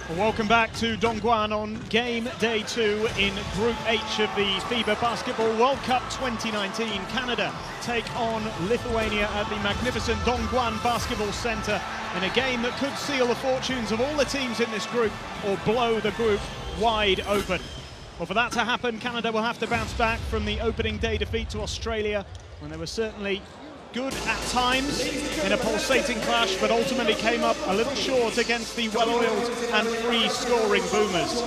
Well, welcome back to Dongguan on game day 2 in Group H of the FIBA Basketball World Cup 2019. Canada take on Lithuania at the magnificent Dongguan Basketball Center in a game that could seal the fortunes of all the teams in this group or blow the group wide open. Well, for that to happen, Canada will have to bounce back from the opening day defeat to Australia, when they were certainly good at times in a pulsating clash, but ultimately came up a little short against the well-oiled and free-scoring Boomers.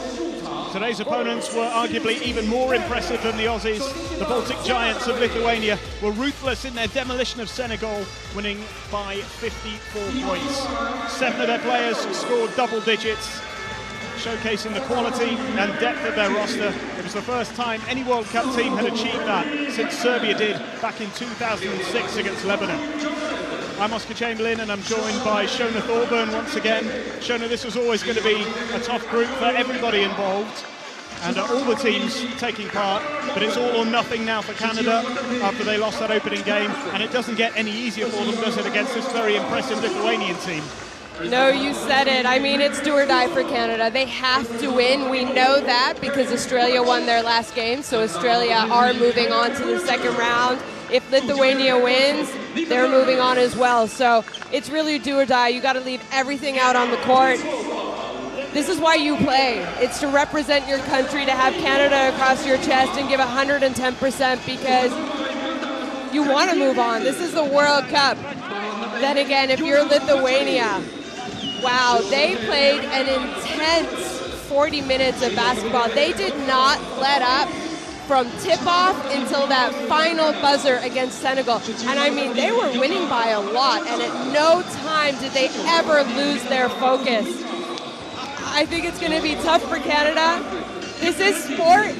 Today's opponents were arguably even more impressive than the Aussies. The Baltic Giants of Lithuania were ruthless in their demolition of Senegal, winning by 54 points. 7 of their players scored double digits, showcasing the quality and depth of their roster. It was the first time any World Cup team had achieved that since Serbia did back in 2006 against Lebanon. I'm Oscar Chamberlain and I'm joined by Shona Thorburn once again. Shona, this was always going to be a tough group for everybody involved and all the teams taking part, but it's all or nothing now for Canada after they lost that opening game, and it doesn't get any easier for them, does it, against this very impressive Lithuanian team? No, you said it. I mean, it's do or die for Canada. They have to win. We know that because Australia won their last game, so Australia are moving on to the second round. If Lithuania wins, they're moving on as well. So it's really do or die. You got to leave everything out on the court. This is why you play. It's to represent your country, to have Canada across your chest and give 110% because you want to move on. This is the World Cup. Then again, if you're Lithuania, wow, they played an intense 40 minutes of basketball. They did not let up from tip-off until that final buzzer against Senegal. And I mean, they were winning by a lot, and at no time did they ever lose their focus. I think it's going to be tough for Canada. This is sport,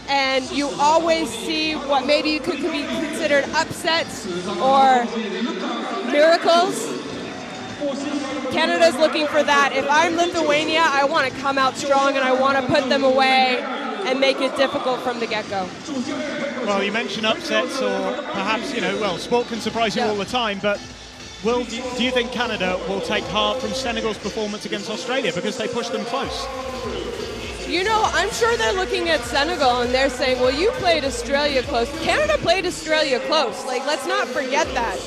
and you always see what maybe could be considered upsets or miracles. Canada's looking for that. If I'm Lithuania, I want to come out strong and I want to put them away and make it difficult from the get-go. Well, you mentioned upsets, or perhaps, sport can surprise you all the time, but do you think Canada will take heart from Senegal's performance against Australia because they pushed them close? I'm sure they're looking at Senegal and they're saying, well, you played Australia close. Canada played Australia close. Let's not forget that.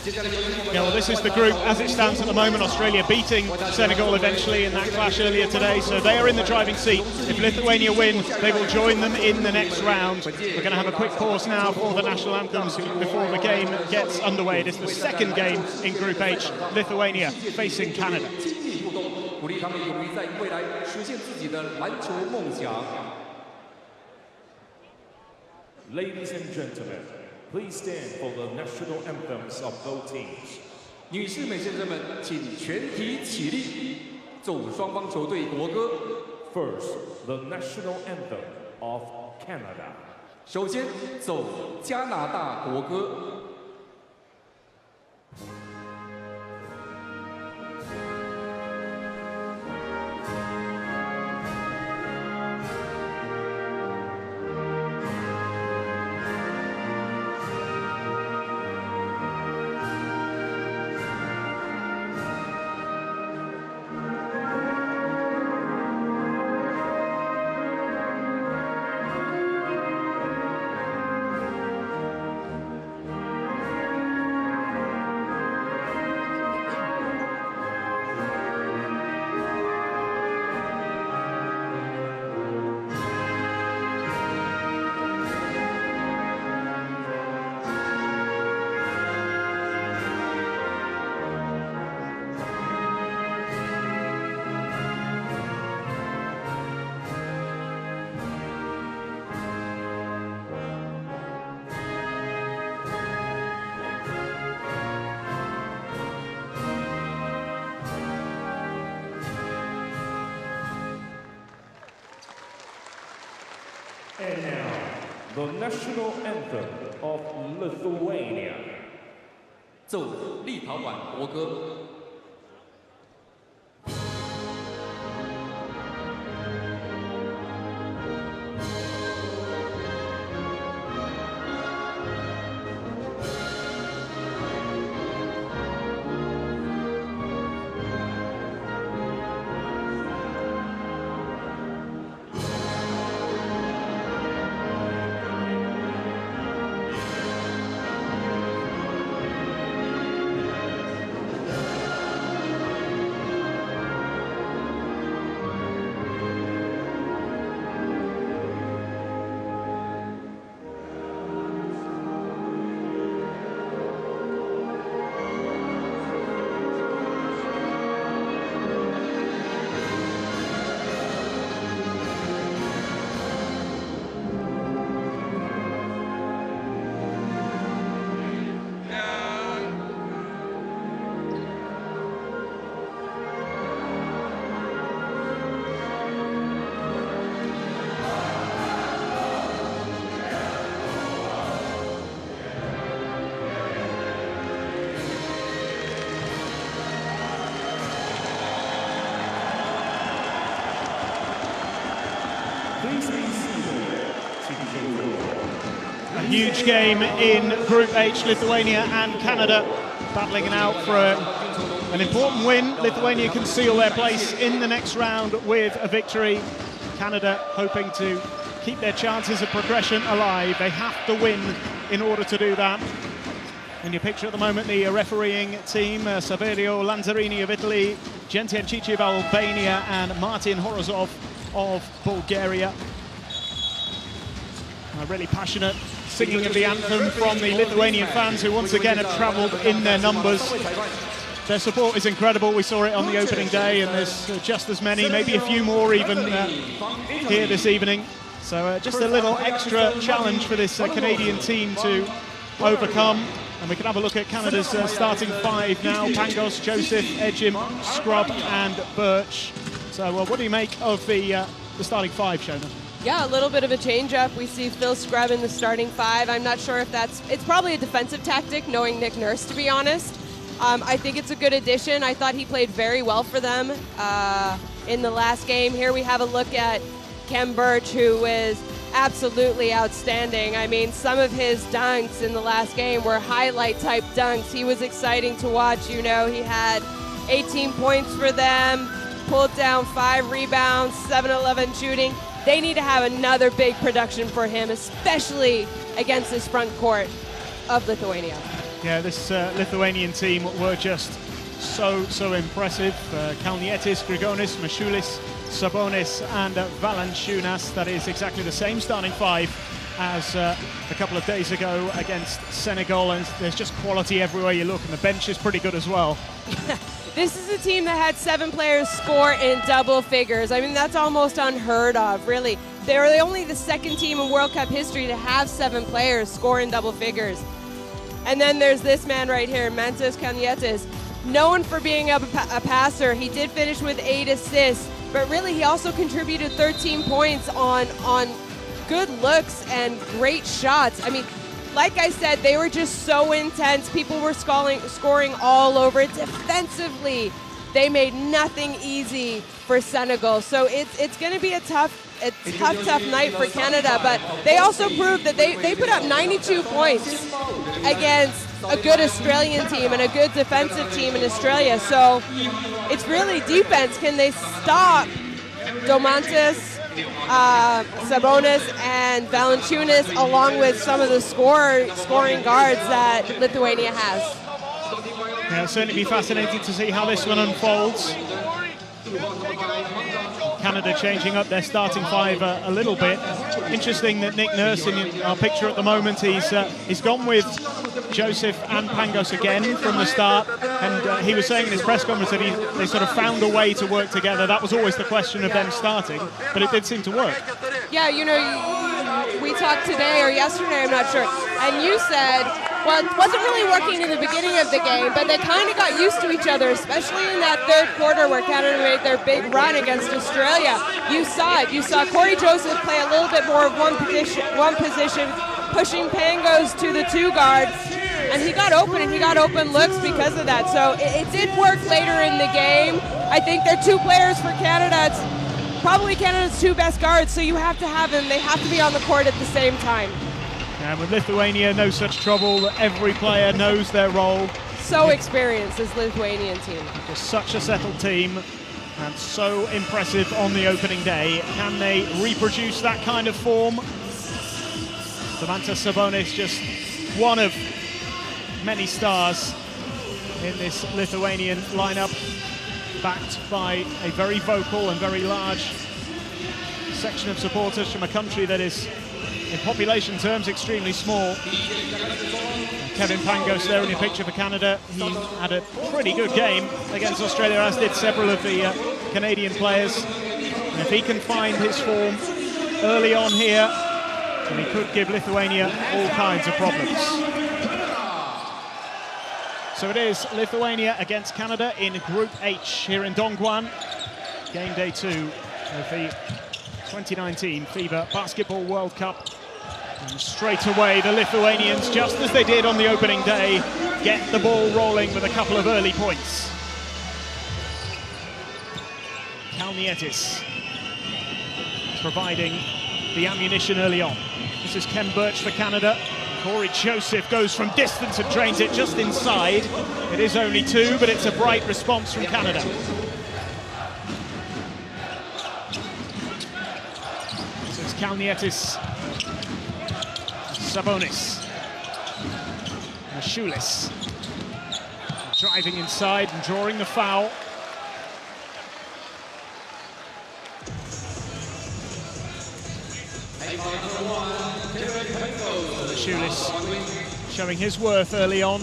Yeah, well, this is the group as it stands at the moment. Australia beating Senegal eventually in that clash earlier today, so they are in the driving seat. If Lithuania win, they will join them in the next round. We're going to have a quick pause now for the national anthems before the game gets underway. It is the second game in Group H, Lithuania facing Canada. Ladies and gentlemen, please stand for the national anthems of both teams. 女士们、先生们，请全体起立，奏双方球队国歌。First, the national anthem of Canada. 首先奏加拿大国歌。And now, the national anthem of Lithuania. 奏立陶宛国歌。Huge game in Group H, Lithuania and Canada battling it out for an important win. Lithuania can seal their place in the next round with a victory. Canada hoping to keep their chances of progression alive. They have to win in order to do that. In your picture at the moment, the refereeing team, Saverio Lanzarini of Italy, Gentian Cici of Albania, and Martin Horozov of Bulgaria. A really passionate singing of the anthem from the Lithuanian fans, who once again have travelled in their numbers. Their support is incredible. We saw it on the opening day, and there's just as many, maybe a few more even here this evening. So just a little extra challenge for this Canadian team to overcome. And we can have a look at Canada's starting five now. Pangos, Joseph, Ejim, Scrub and Birch. So what do you make of the starting five, Shona? Yeah, a little bit of a change-up. We see Phil Scrub in the starting five. I'm not sure if it's probably a defensive tactic, knowing Nick Nurse, to be honest. I think it's a good addition. I thought he played very well for them in the last game. Here we have a look at Kem Birch, who is absolutely outstanding. I mean, some of his dunks in the last game were highlight-type dunks. He was exciting to watch. You know, he had 18 points for them, pulled down 5 rebounds, 7-11 shooting. They need to have another big production for him, especially against this front court of Lithuania. Yeah, this Lithuanian team were just so impressive. Kalnietis, Grigonis, Mashulis, Sabonis and Valanciunas. That is exactly the same starting five as a couple of days ago against Senegal, and there's just quality everywhere you look, and the bench is pretty good as well. This is a team that had 7 players score in double figures. I mean, that's almost unheard of, really. They were only the second team in World Cup history to have 7 players score in double figures. And then there's this man right here, Mantas Kalnietis, known for being a passer. He did finish with 8 assists, but really he also contributed 13 points on good looks and great shots. I mean, like I said, they were just so intense. People were scoring all over it. Defensively, they made nothing easy for Senegal. So it's going to be a tough night for Canada, but they also proved that they put up 92 points against a good Australian team and a good defensive team in Australia. So it's really defense. Can they stop Domantas, Sabonis and Valanciunas, along with some of the scoring guards that Lithuania has? Yeah, it'll certainly be fascinating to see how this one unfolds. Canada changing up their starting five a little bit. Interesting that Nick Nurse, in our picture at the moment, he's gone with Joseph and Pangos again from the start, and he was saying in his press conference that they sort of found a way to work together. That was always the question of them starting, but it did seem to work. Yeah, you know, we talked today or yesterday, I'm not sure, and you said, well, it wasn't really working in the beginning of the game, but they kind of got used to each other, especially in that third quarter where Canada made their big run against Australia. You saw it. You saw Corey Joseph play a little bit more of one position, pushing Pangos to the 2 guards, and he got open, and he got open looks because of that. So it did work later in the game. I think they're 2 players for Canada. It's probably Canada's 2 best guards, so you have to have them. They have to be on the court at the same time. And with Lithuania, no such trouble. Every player knows their role. So experienced, this Lithuanian team. Just such a settled team, and so impressive on the opening day. Can they reproduce that kind of form? Domantas Sabonis, just one of many stars in this Lithuanian lineup, backed by a very vocal and very large section of supporters from a country that is, in population terms, extremely small. Kevin Pangos there in your picture for Canada. He had a pretty good game against Australia, as did several of the Canadian players. And if he can find his form early on here, then he could give Lithuania all kinds of problems. So it is Lithuania against Canada in Group H here in Dongguan. Game day 2 of the 2019 FIBA Basketball World Cup. And straight away, the Lithuanians, just as they did on the opening day, get the ball rolling with a couple of early points. Kalnietis providing the ammunition early on. This is Ken Birch for Canada. Corey Joseph goes from distance and drains it just inside. It is only 2, but it's a bright response from Canada. This is Kalnietis. Sabonis. Mashulis. Driving inside and drawing the foul. Mashulis showing his worth early on.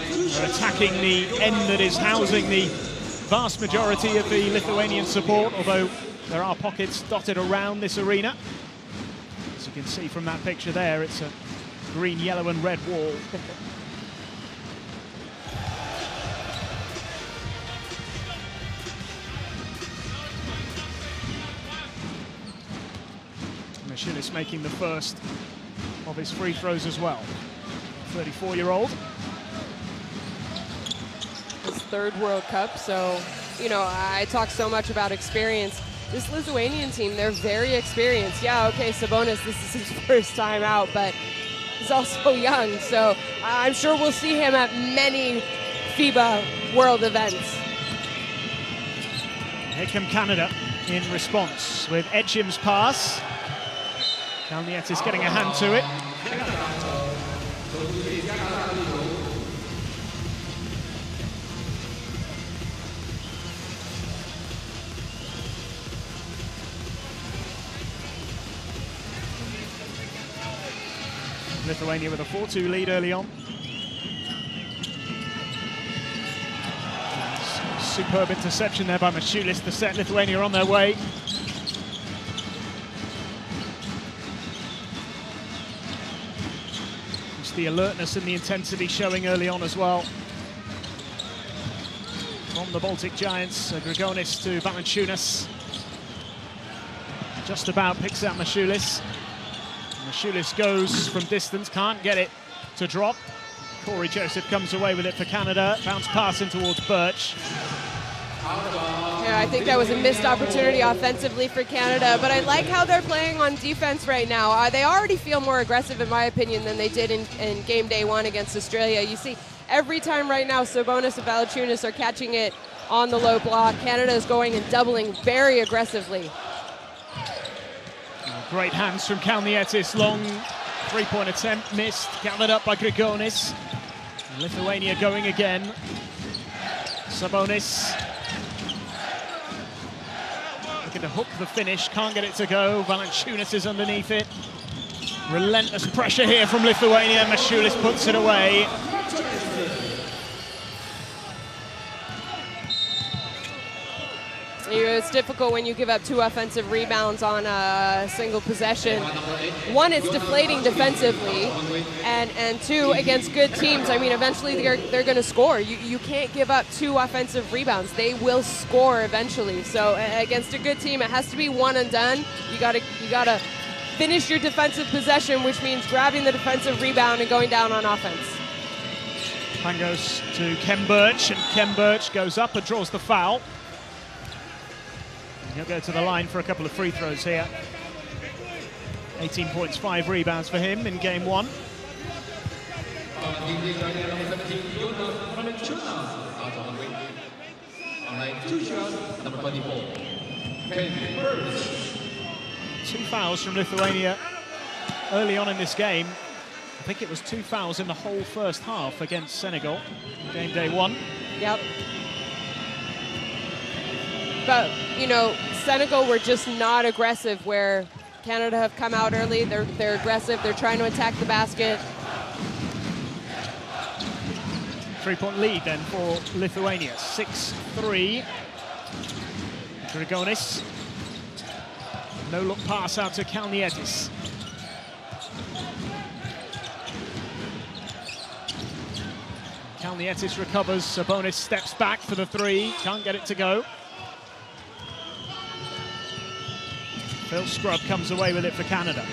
They're attacking the end that is housing the vast majority of the Lithuanian support, although there are pockets dotted around this arena. As you can see from that picture there, it's a green, yellow and red wall. Mashulis making the first of his free throws as well. 34-year-old. His 3rd World Cup, so, you know, I talk so much about experience. This Lithuanian team, they're very experienced. Yeah, okay, Sabonis, this is his first time out, but he's also young, so I'm sure we'll see him at many FIBA World events. Here come Canada in response with Edgim's pass. Kalnietis getting a hand to it. Lithuania with a 4-2 lead early on. Superb interception there by Mashulis to set Lithuania on their way. The alertness and the intensity showing early on as well. From the Baltic Giants, Grigonis to Valanciunas. Just about picks out Mashulis. Mashulis goes from distance, can't get it to drop. Corey Joseph comes away with it for Canada. Bounce pass in towards Birch. Yeah, I think that was a missed opportunity offensively for Canada, but I like how they're playing on defense right now. They already feel more aggressive, in my opinion, than they did in game day 1 against Australia. You see, every time right now, Sabonis and Valanciunas are catching it on the low block. Canada is going and doubling very aggressively. Great hands from Kalnietis. Long three-point attempt missed, gathered up by Grigonis. Lithuania going again. Sabonis looking to hook the finish, can't get it to go. Valanciunas is underneath it. Relentless pressure here from Lithuania. Mashulis puts it away. It's difficult when you give up 2 offensive rebounds on a single possession. 1, it's deflating defensively, and 2, against good teams, I mean, eventually they're going to score. You can't give up 2 offensive rebounds. They will score eventually. So against a good team, it has to be one and done. You gotta finish your defensive possession, which means grabbing the defensive rebound and going down on offense. Hand goes to Ken Birch, and Ken Birch goes up and draws the foul. He'll go to the line for a couple of free throws here. 18 points, 5 rebounds for him in game 1. Two fouls from Lithuania early on in this game. I think it was 2 fouls in the whole first half against Senegal, game day 1. Yep. But, you know, Senegal were just not aggressive, where Canada have come out early. They're aggressive. They're trying to attack the basket. 3-point lead then for Lithuania. 6-3. Grigonis. No-look pass out to Kalnietis. Kalnietis recovers. Sabonis steps back for the 3. Can't get it to go. Phil Scrub comes away with it for Canada.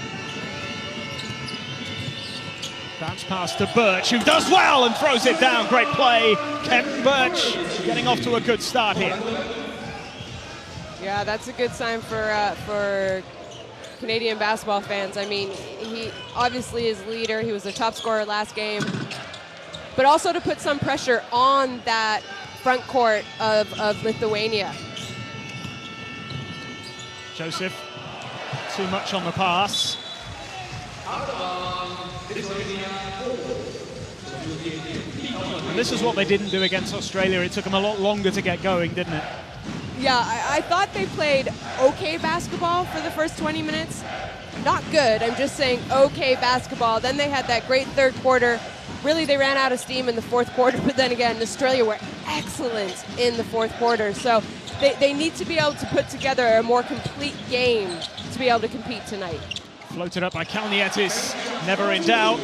Bounce pass to Birch, who does well and throws it down. Great play. Ken Birch getting off to a good start here. Yeah, that's a good sign for Canadian basketball fans. I mean, he obviously is leader. He was the top scorer last game. But also to put some pressure on that front court of Lithuania. Joseph, too much on the pass. And this is what they didn't do against Australia. It took them a lot longer to get going, didn't it? Yeah, I thought they played okay basketball for the first 20 minutes. Not good, I'm just saying okay basketball. Then they had that great third quarter. Really, they ran out of steam in the fourth quarter, but then again, Australia were excellent in the fourth quarter. So they need to be able to put together a more complete game to be able to compete tonight. Floated up by Kalnietis, never in doubt.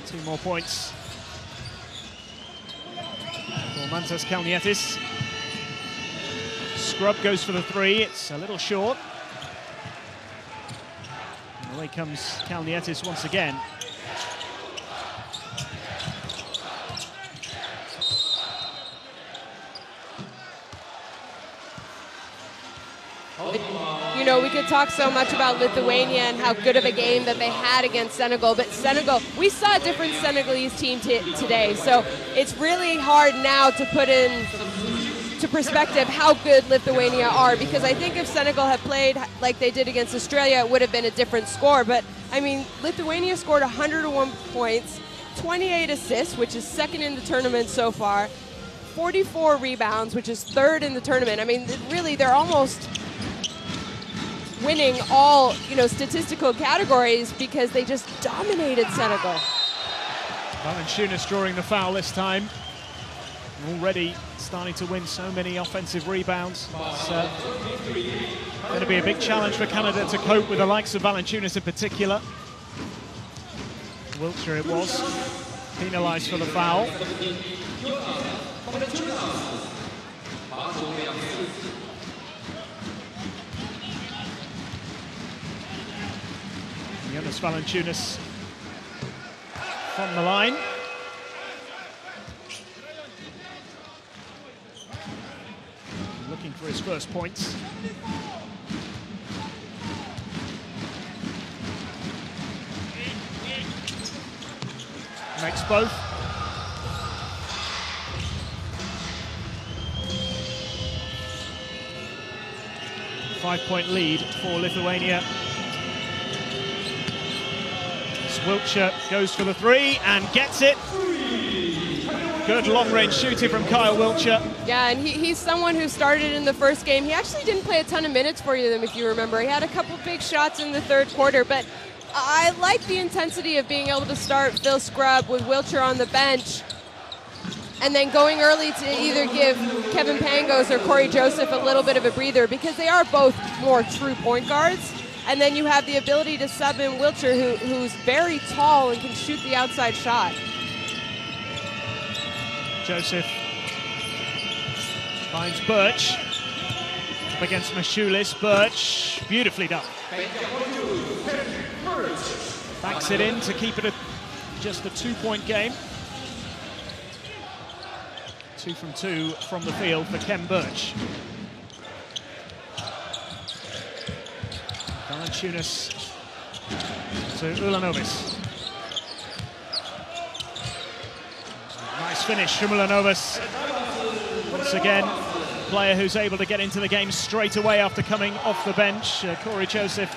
2 more points for Mantas Kalnietis. Scrub goes for the 3, it's a little short. And away comes Kalnietis once again. You know, we could talk so much about Lithuania and how good of a game that they had against Senegal, but Senegal, we saw a different Senegalese team today, so it's really hard now to put in to perspective how good Lithuania are, because I think if Senegal had played like they did against Australia, it would have been a different score. But I mean, Lithuania scored 101 points, 28 assists, which is second in the tournament so far, 44 rebounds, which is third in the tournament. I mean, really, they're almost winning all, you know, statistical categories because they just dominated Senegal. Valanciunas drawing the foul this time. Already starting to win so many offensive rebounds. It's going to be a big challenge for Canada to cope with the likes of Valanciunas in particular. Wiltjer it was, penalised for the foul. Jonas Valanciunas from the line. Looking for his first points. Makes both. Five-point lead for Lithuania. Wiltjer goes for the 3 and gets it. Good long-range shooting from Kyle Wiltjer. Yeah, and he's someone who started in the first game. He actually didn't play a ton of minutes for them, if you remember. He had a couple big shots in the third quarter, but I like the intensity of being able to start Phil Scrub with Wiltjer on the bench and then going early to either give Kevin Pangos or Corey Joseph a little bit of a breather, because they are both more true point guards. And then you have the ability to sub in Wiltjer, who's very tall and can shoot the outside shot. Joseph finds Birch up against Mashulis. Birch, beautifully done. Backs it in to keep it just a 2-point game. 2 from 2 from the field for Kem Birch. Valanciunas to Ulanovis. Nice finish from Ulanovis. Once again, player who's able to get into the game straight away after coming off the bench. Corey Joseph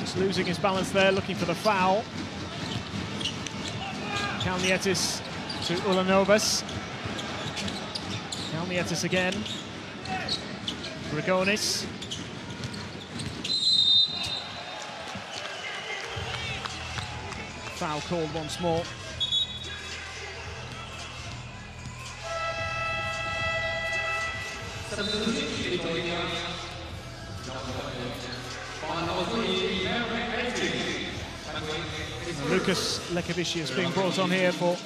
just losing his balance there, looking for the foul. Kalnietis to Ulanovis. Kalnietis again. Grigonis. Foul called once more. Lucas Lekovici is being brought on here for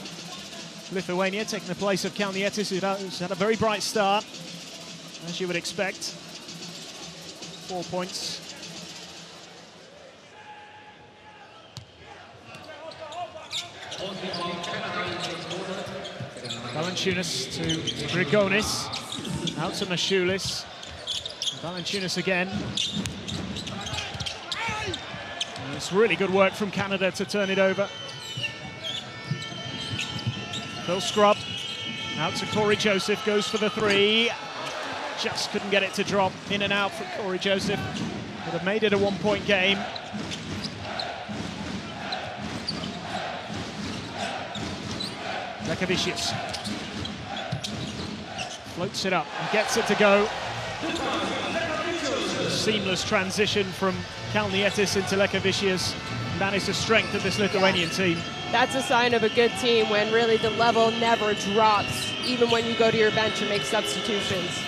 Lithuania, taking the place of Kalnietis, who's had a very bright start, as you would expect. 4 points. Valanciunas to Grigonis, out to Mashulis. Valanciunas again. And it's really good work from Canada to turn it over. Phil Scrub out to Corey Joseph, goes for the three. Just couldn't get it to drop. In and out from Corey Joseph. Would have made it a one-point game. Lekavicius floats it up and gets it to go. Seamless transition from Kalnietis into Lekavicius. That is the strength of this Lithuanian team. That's a sign of a good team when really the level never drops, even when you go to your bench and make substitutions.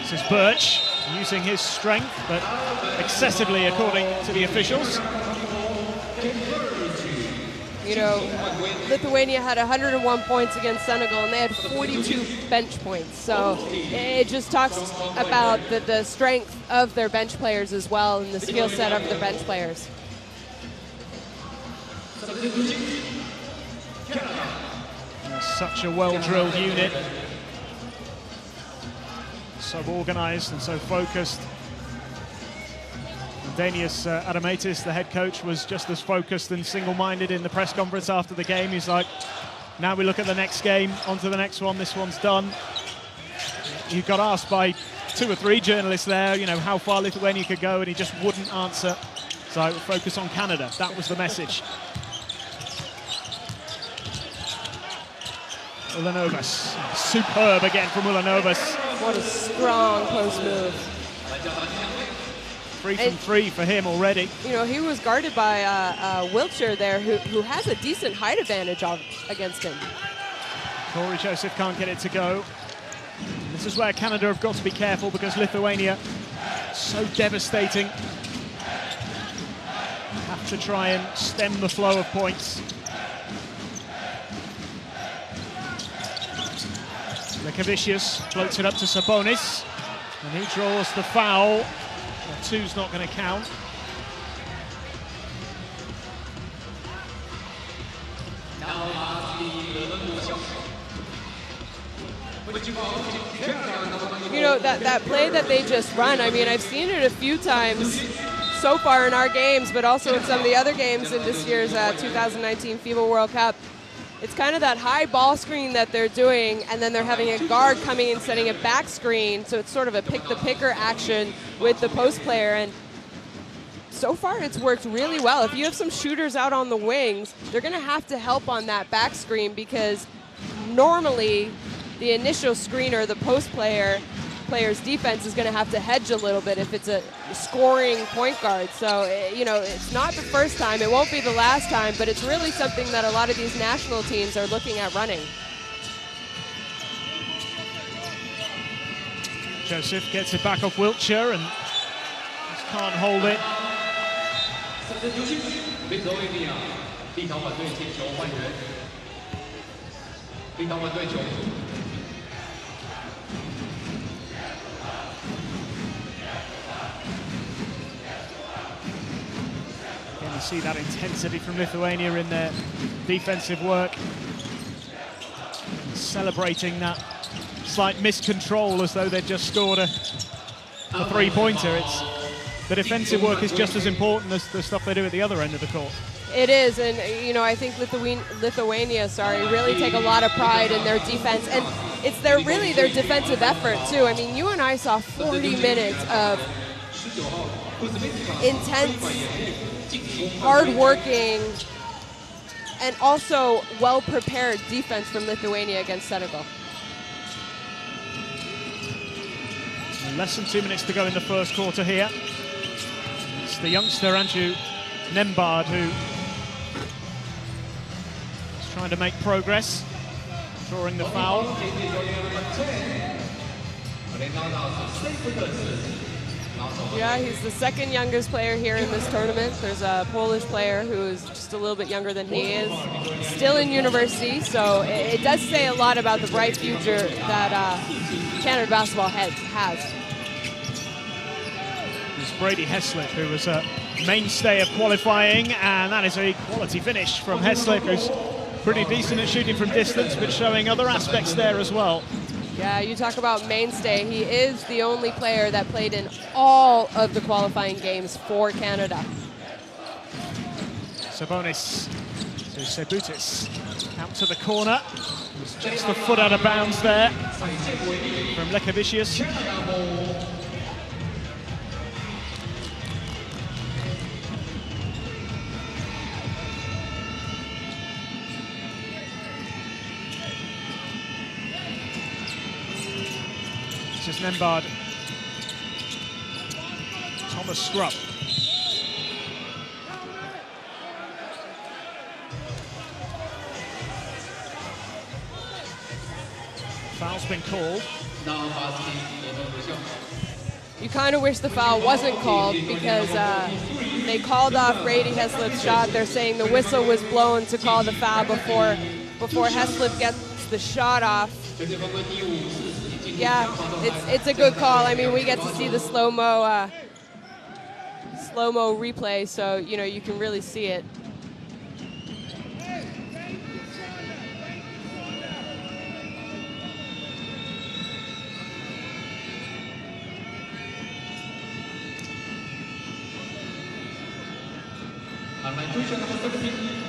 This is Birch using his strength, but excessively according to the officials. You know, Lithuania had 101 points against Senegal, and they had 42 bench points. So it just talks about the strength of their bench players as well, and the skill set of the bench players. Such a well-drilled unit. So organized and so focused. Danius Adamaitis, the head coach, was just as focused and single-minded in the press conference after the game. He's like, now we look at the next game, on to the next one, this one's done. He got asked by 2 or 3 journalists there, you know, how far Lithuania could go, and he just wouldn't answer. So focus on Canada, that was the message. Ulanovas, superb again from Ulanovas. What a strong post move. 3 from 3 for him already. You know, he was guarded by Wiltjer there, who has a decent height advantage against him. Corey Joseph can't get it to go. This is where Canada have got to be careful, because Lithuania, so devastating. Have to try and stem the flow of points. Lekavicius floats it up to Sabonis, and he draws the foul. Well, 2's not going to count. You know, that play that they just run, I mean, I've seen it a few times so far in our games, but also in some of the other games in this year's 2019 FIBA World Cup. It's kind of that high ball screen that they're doing, and then they're having a guard coming and setting a back screen, so it's sort of a pick-the-picker action with the post player, and so far it's worked really well. If you have some shooters out on the wings, they're going to have to help on that back screen, because normally the initial screener, the post player's defense is going to have to hedge a little bit if it's a scoring point guard. So, you know, it's not the first time, it won't be the last time, but it's really something that a lot of these national teams are looking at running. Joseph gets it back off Wiltjer and just can't hold it. Again, you see that intensity from Lithuania in their defensive work. Celebrating that slight miscontrol as though they'd just scored a three-pointer. It's the defensive work is just as important as the stuff they do at the other end of the court. It is, and you know, I think Lithuania, really take a lot of pride in their defense, and it's really their defensive effort too. I mean, you and I saw 40 minutes of intense, hard-working, and also well-prepared defense from Lithuania against Senegal. Less than 2 minutes to go in the first quarter here. It's the youngster Andrew Nembard who is trying to make progress, drawing the foul. Yeah, he's the second youngest player here in this tournament. There's a Polish player who is just a little bit younger than he is, still in university, so it does say a lot about the bright future that Canada basketball has. It's Brady Heslip, who was a mainstay of qualifying, and that is a quality finish from Heslip, who's pretty decent at shooting from distance, but showing other aspects there as well. Yeah, you talk about mainstay. He is the only player that played in all of the qualifying games for Canada. Sabonis to Sebutis. Out to the corner. It's just a foot out of bounds there from Lekavicius. It's just Nembard. Thomas Scrubb. Foul's been called. You kind of wish the foul wasn't called because they called off Brady Heslip's shot. They're saying the whistle was blown to call the foul before Heslip gets the shot off. Yeah, it's a good call. I mean, we get to see the slow-mo replay, so you know you can really see it.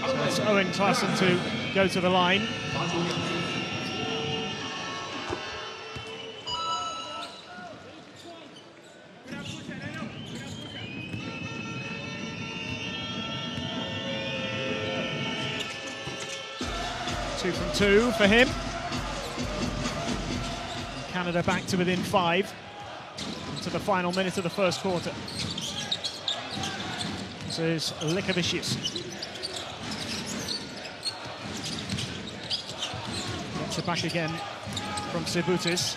So it's Owen Klassen to go to the line. Two from two for him. Canada back to within 5 to the final minute of the first quarter. This is Lekavicius. Gets it back again from Sebutis.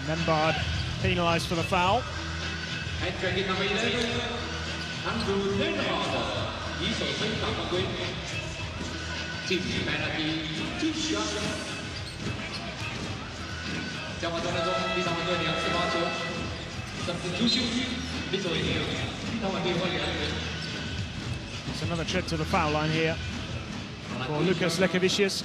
Nembard penalised for the foul. It's another trip to the foul line here for Lukas Lekavicius.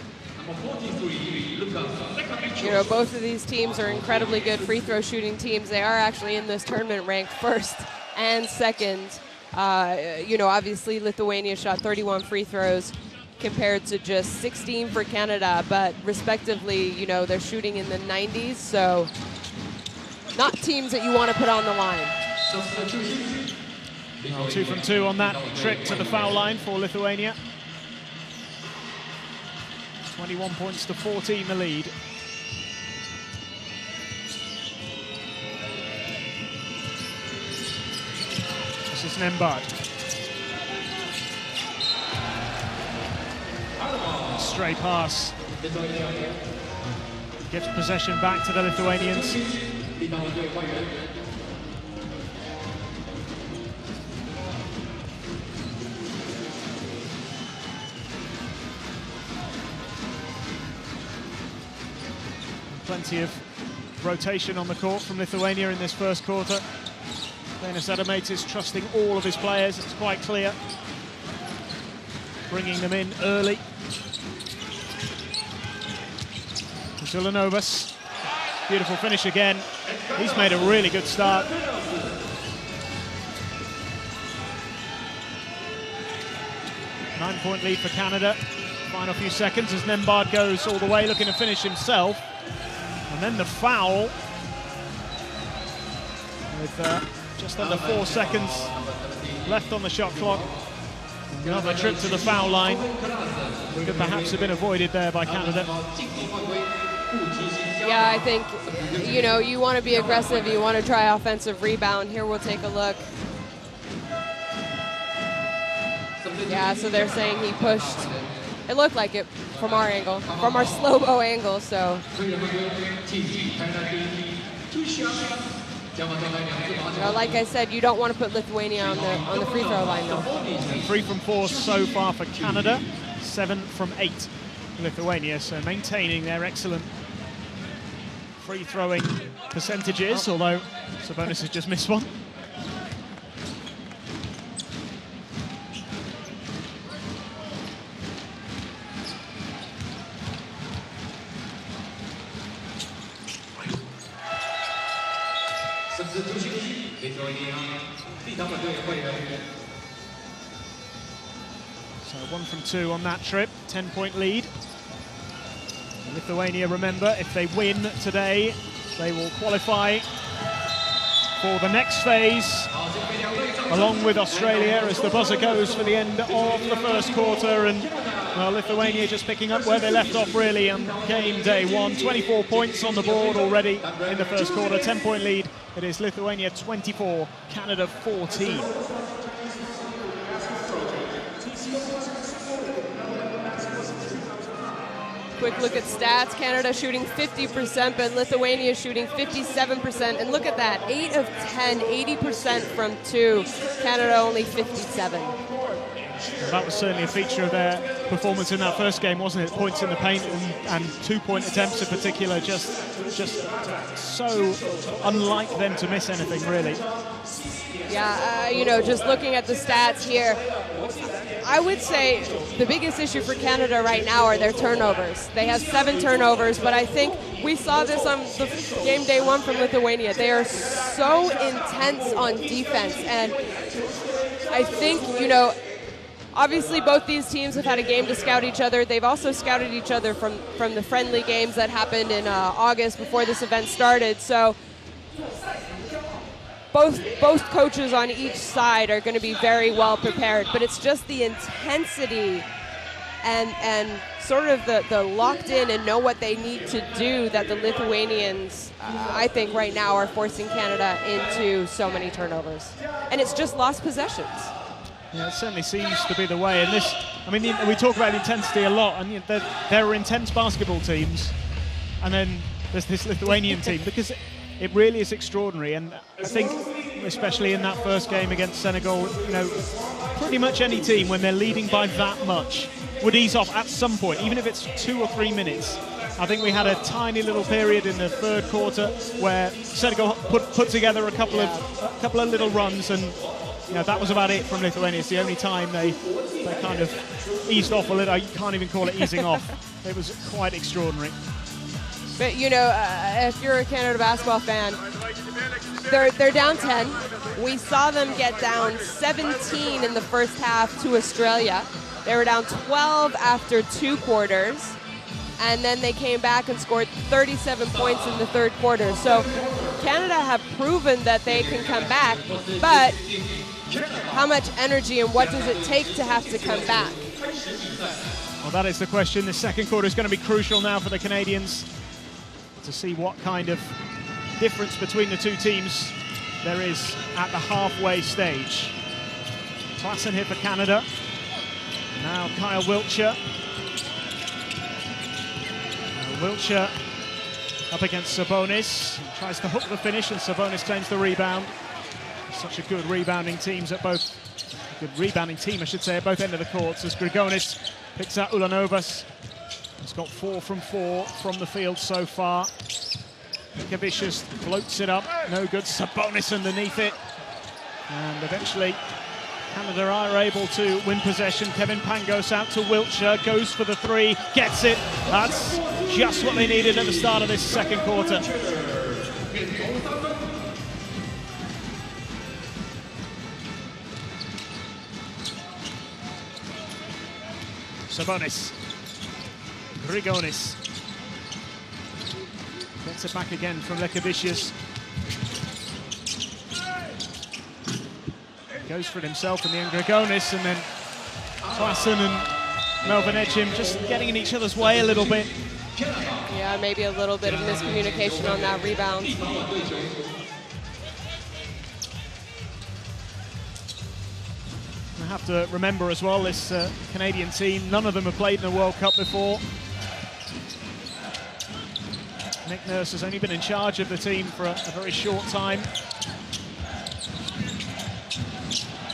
You know, both of these teams are incredibly good free throw shooting teams. They are actually in this tournament ranked first and second. You know, obviously Lithuania shot 31 free throws compared to just 16 for Canada, but respectively, you know, they're shooting in the 90s, so not teams that you want to put on the line. Well, 2 from 2 on that trip to the foul line for Lithuania. 21 points to 14 the lead. This is Nembard. Stray pass. Gives possession back to the Lithuanians. Plenty of rotation on the court from Lithuania in this first quarter. Denis Adomaitis trusting all of his players, it's quite clear. Bringing them in early. Zulanovas, beautiful finish again. He's made a really good start. Nine-point lead for Canada. Final few seconds as Nembard goes all the way, looking to finish himself. And then the foul with just under 4 seconds left on the shot clock. Another trip to the foul line could perhaps have been avoided there by Canada. Yeah, I think, you know, you want to be aggressive, you want to try offensive rebound. Here we'll take a look. Yeah, so they're saying he pushed. It looked like it from our angle, from our slow-mo angle, so. You know, like I said, you don't want to put Lithuania on the free throw line, though. 3 from 4 so far for Canada, 7 from 8 for Lithuania, so maintaining their excellent free throwing percentages, although Sabonis has just missed one. So 1 from 2 on that trip, 10-point lead. Lithuania, remember, if they win today, they will qualify for the next phase, along with Australia, as the buzzer goes for the end of the first quarter. And well, Lithuania just picking up where they left off really on game day 1. 24 points on the board already in the first quarter, 10-point lead. It is Lithuania 24, Canada 14. Quick look at stats. Canada shooting 50%, but Lithuania shooting 57%. And look at that, 8 of 10, 80% from 2. Canada only 57. Well, that was certainly a feature of their performance in that first game, wasn't it? Points in the paint and 2-point attempts in particular, just so unlike them to miss anything, really. Yeah, you know, just looking at the stats here, I would say the biggest issue for Canada right now are their turnovers. They have 7 turnovers, but I think we saw this on the game day 1 from Lithuania. They are so intense on defense, and I think, you know, obviously both these teams have had a game to scout each other. They've also scouted each other from the friendly games that happened in August before this event started. So both coaches on each side are going to be very well prepared, but it's just the intensity and sort of the locked in and know what they need to do that the Lithuanians, I think right now, are forcing Canada into so many turnovers. And it's just lost possessions. Yeah, it certainly seems to be the way. And this, I mean, we talk about intensity a lot, and you know, there are intense basketball teams, and then there's this Lithuanian team, because it really is extraordinary. And I think, especially in that first game against Senegal, you know, pretty much any team, when they're leading by that much, would ease off at some point, even if it's 2 or 3 minutes. I think we had a tiny little period in the third quarter where Senegal put together a couple of little runs, and you know, that was about it from Lithuania. It's the only time they kind of eased off a little. You can't even call it easing off. It was quite extraordinary. But you know, if you're a Canada basketball fan, they're down 10. We saw them get down 17 in the first half to Australia. They were down 12 after 2 quarters, and then they came back and scored 37 points in the third quarter. So Canada have proven that they can come back, but how much energy and what does it take to have to come back? Well, that is the question. The second quarter is going to be crucial now for the Canadians to see what kind of difference between the two teams there is at the halfway stage. Klassen here for Canada. Now Kyle Wiltjer. Wiltjer up against Sabonis. He tries to hook the finish, and Sabonis claims the rebound. Such a good rebounding team, I should say, at both ends of the courts, as Grigonis picks out Ulanovas. He's got 4 from 4 from the field so far. Kavicius floats it up, no good. Sabonis underneath it, and eventually Canada are able to win possession. Kevin Pangos out to Wiltjer, goes for the 3, gets it. That's just what they needed at the start of this second quarter. Sabonis. Grigonis. Gets it back again from Lekavicius. Goes for it himself in the end, Grigonis, and then Klassen and Melvin Ejim just getting in each other's way a little bit. Yeah, maybe a little bit of miscommunication on that rebound. I have to remember as well, this Canadian team, none of them have played in a World Cup before. Nick Nurse has only been in charge of the team for a very short time.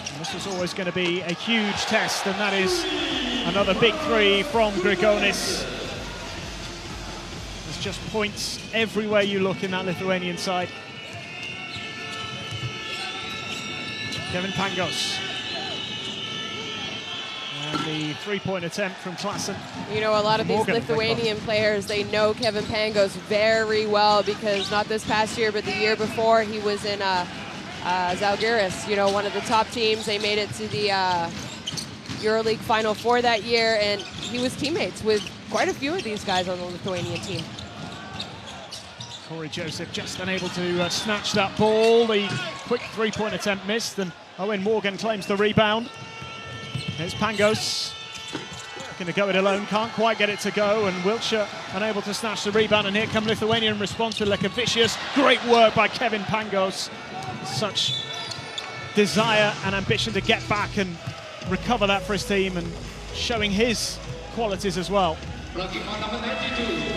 And this was always going to be a huge test, and that is another big 3 from Grigonis. There's just points everywhere you look in that Lithuanian side. Kevin Pangos. And the three-point attempt from Klassen. You know, a lot of these Morgan, Lithuanian players, they know Kevin Pangos very well, because not this past year, but the year before, he was in Zalgiris, you know, one of the top teams. They made it to the EuroLeague Final Four that year, and he was teammates with quite a few of these guys on the Lithuanian team. Corey Joseph just unable to snatch that ball. The quick three-point attempt missed, and Owen Morgan claims the rebound. Here's Pangos. Going to go it alone, can't quite get it to go, and Wiltjer unable to snatch the rebound, and here come Lithuania in response with Lekavicius. Great work by Kevin Pangos. Such desire and ambition to get back and recover that for his team, and showing his qualities as well.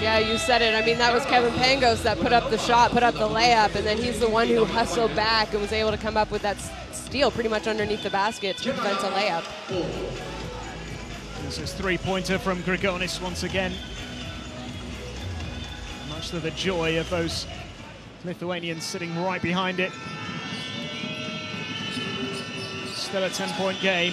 Yeah, you said it. I mean, that was Kevin Pangos that put up the shot, put up the layup, and then he's the one who hustled back and was able to come up with that steal pretty much underneath the basket to prevent a layup. This is three-pointer from Grigonis once again. Much to the joy of those Lithuanians sitting right behind it. Still a 10-point game.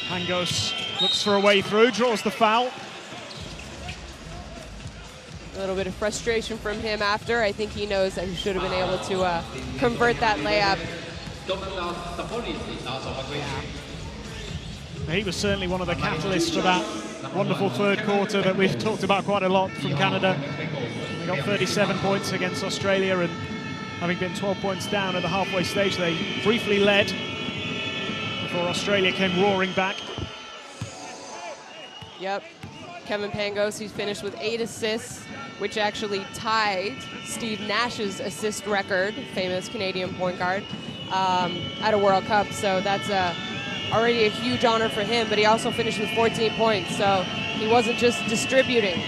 Pangos looks for a way through, draws the foul. A little bit of frustration from him after. I think he knows that he should have been able to convert that layup. He was certainly one of the catalysts for that wonderful third quarter that we've talked about quite a lot from Canada. They got 37 points against Australia, and having been 12 points down at the halfway stage, they briefly led before Australia came roaring back. Yep. Kevin Pangos, he's finished with 8 assists, which actually tied Steve Nash's assist record, famous Canadian point guard, at a World Cup. So that's already a huge honor for him, but he also finished with 14 points, so he wasn't just distributing.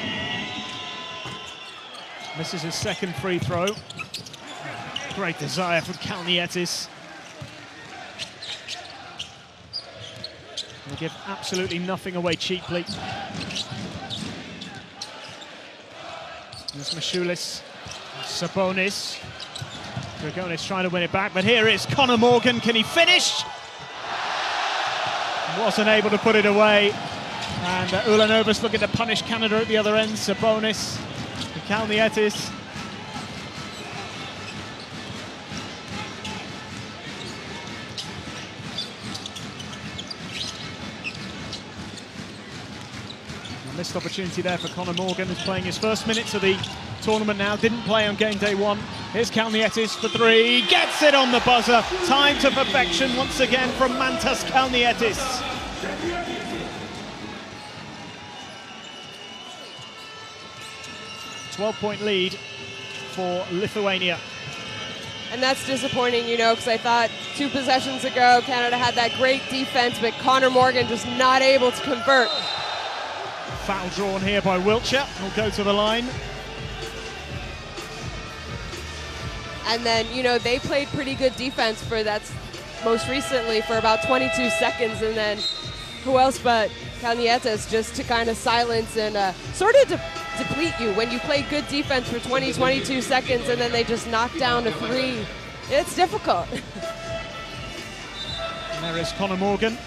Misses his second free throw. Great desire from Kalnietis. They give absolutely nothing away cheaply. There's Mashulis, Sabonis. Grigonis trying to win it back, but here is Conor Morgan. Can he finish? Wasn't able to put it away. And Ulanovas looking to punish Canada at the other end. Sabonis, Kalnietis. Missed opportunity there for Conor Morgan, who's playing his first minutes of the tournament now. Didn't play on game day one. Here's Kalnietis for three. Gets it on the buzzer. Time to perfection once again from Mantas Kalnietis. A 12-point lead for Lithuania. And that's disappointing, you know, because I thought 2 possessions ago, Canada had that great defense, but Conor Morgan just not able to convert. Foul drawn here by Wiltjer. Will go to the line. And then, you know, they played pretty good defense for that most recently for about 22 seconds. And then who else but Kalnietis just to kind of silence and sort of deplete you when you play good defense for 22 seconds and then they just knock down a 3. It's difficult. And there is Conor Morgan.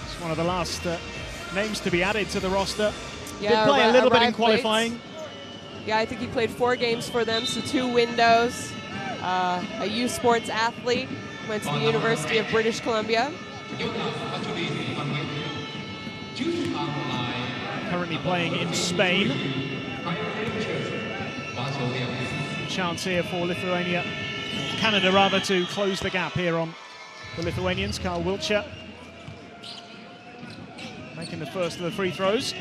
It's one of the last names to be added to the roster. Yeah, did play a little bit in qualifying. Late. Yeah, I think he played 4 games for them, so 2 windows. A youth sports athlete, went to the University of British Columbia. Currently playing in Spain. Chance here for Lithuania, Canada rather, to close the gap here on the Lithuanians. Carl Wiltjer making the first of the free throws.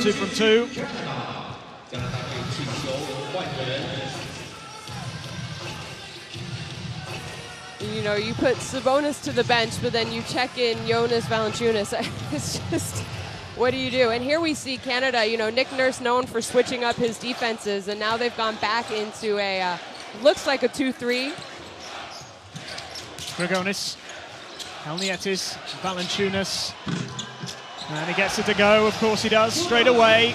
Two from 2. You know, you put Sabonis to the bench, but then you check in Jonas Valanciunas. It's just, what do you do? And here we see Canada, you know, Nick Nurse known for switching up his defenses, and now they've gone back into a, looks like a 2-3. Grigonis, Kalnietis, Valanciunas. And he gets it to go, of course he does, straight away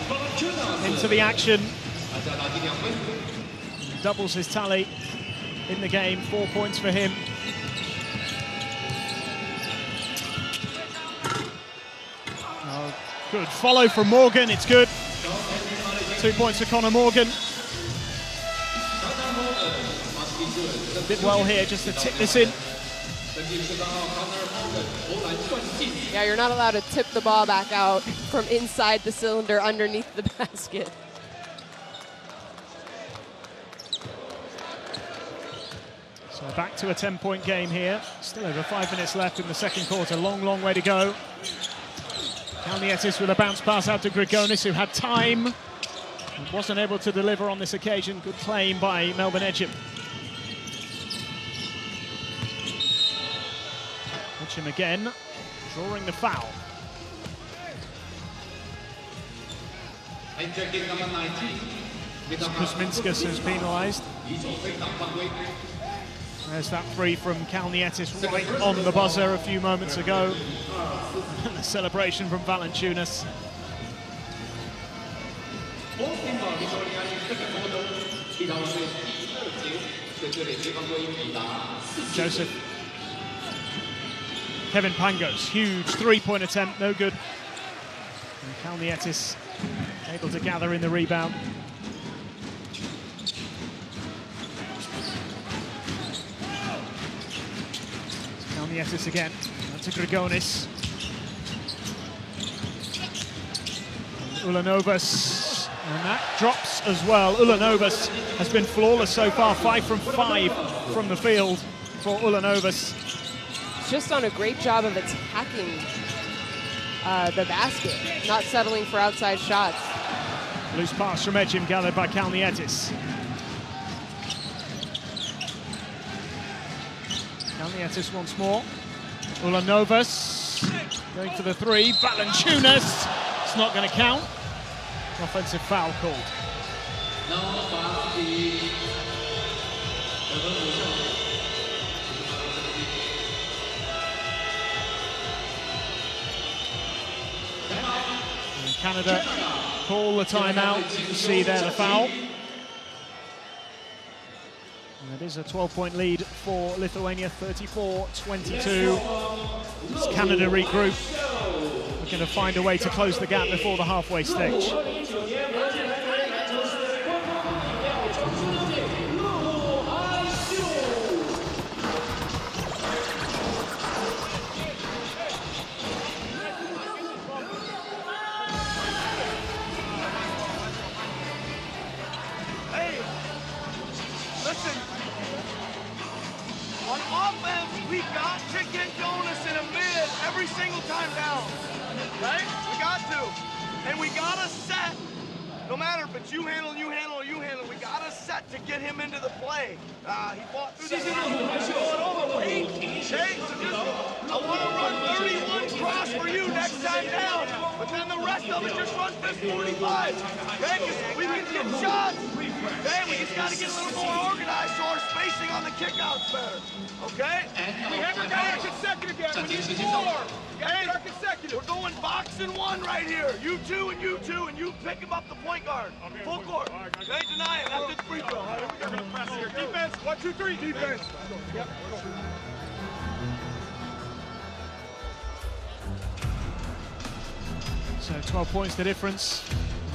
into the action. doubles his tally in the game. 4 points for him. Oh, good follow from Morgan, it's good. 2 points for Conor Morgan. Did well here just to tip this in. Yeah, you're not allowed to tip the ball back out from inside the cylinder underneath the basket. So back to a 10-point game here. Still over 5 minutes left in the second quarter. Long, long way to go. Kalnietis with a bounce pass out to Grigonis, who had time and wasn't able to deliver on this occasion. Good claim by Melbourne Edgeham. Edgeham again, drawing the foul. Kuzminskas is penalised. There's that free from Kalnietis right on the buzzer a few moments ago. And a celebration from Valanciunas. Joseph. Kevin Pangos, huge three-point attempt, no good. And Kalnietis able to gather in the rebound. Kalnietis again, to Grigonis. Ulanovas, and that drops as well. Ulanovas has been flawless so far, 5 from 5 from the field for Ulanovas. Just done a great job of attacking the basket, not settling for outside shots. Loose pass from Edgeham gathered by Kalnietis. Kalnietis once more. Ulanovas going for the three. Valanciunas. It's not going to count. Offensive foul called. And Canada call the timeout. You see there the foul. And it is a 12-point lead for Lithuania, 34-22. As Canada regroup, looking to find a way to close the gap before the halfway stage. We got to get Jonas in a mid every single time down, right? We got to. And we got to set, no matter if it's you handle, or you handle, we got to set to get him into the play. He fought through that. Going over, wait. Okay, so just, I want to run 31 cross for you next time down, but then the rest of it just run 45. Okay, because we can get shots. Okay, we just got to get a little more organized so our spacing on the kickouts better. Okay? We haven't got our consecutive yet. We need 4. Okay? Our consecutive. We're going box and 1 right here. You two, and you pick him up the point guard. Okay, full court. Okay, deny it after the free throw. All right, we're going to press here. Defense. 1, 2, 3. Defense. Yep. So 12 points the difference.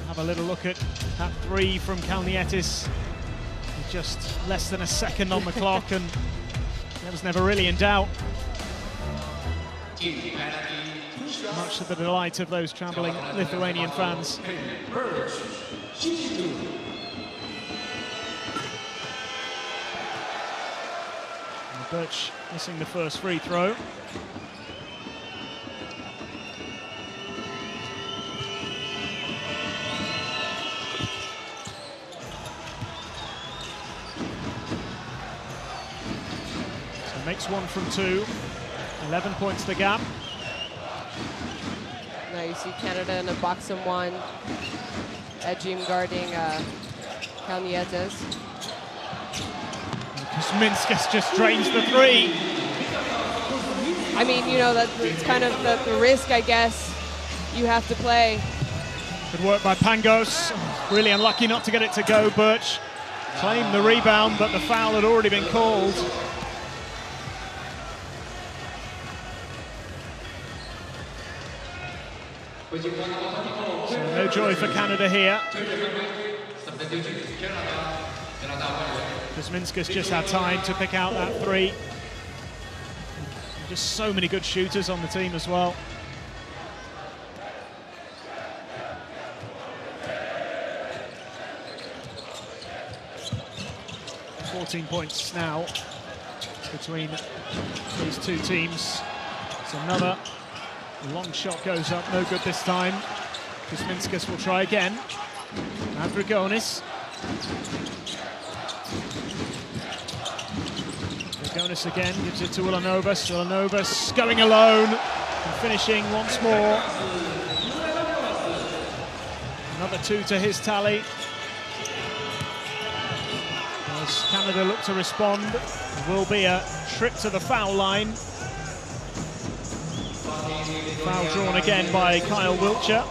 Have a little look at that three from Kalnietis. Just less than a second on the clock, and that was never really in doubt. Much to the delight of those travelling Lithuanian fans. And Birch missing the first free throw. Makes 1 from 2, 11 points the gap. Now you see Canada in a box and 1. Edgeham guarding Kalnietis. Kuzminskas just drains the 3. I mean, you know, that's kind of the risk, I guess, you have to play. Good work by Pangos. Really unlucky not to get it to go. Birch claimed the rebound, but the foul had already been called. So no joy for Canada here. Kuzminskas just had time to pick out that three. Just so many good shooters on the team as well. $14 points now between these two teams. It's another long shot goes up, no good this time. Kuzminskas will try again. Mavrogonis. Mavrogonis again, gives it to Ulanovas. Ulanovas going alone and finishing once more. Another two to his tally. As Canada look to respond, there will be a trip to the foul line. Foul drawn again by Kyle Wiltjer.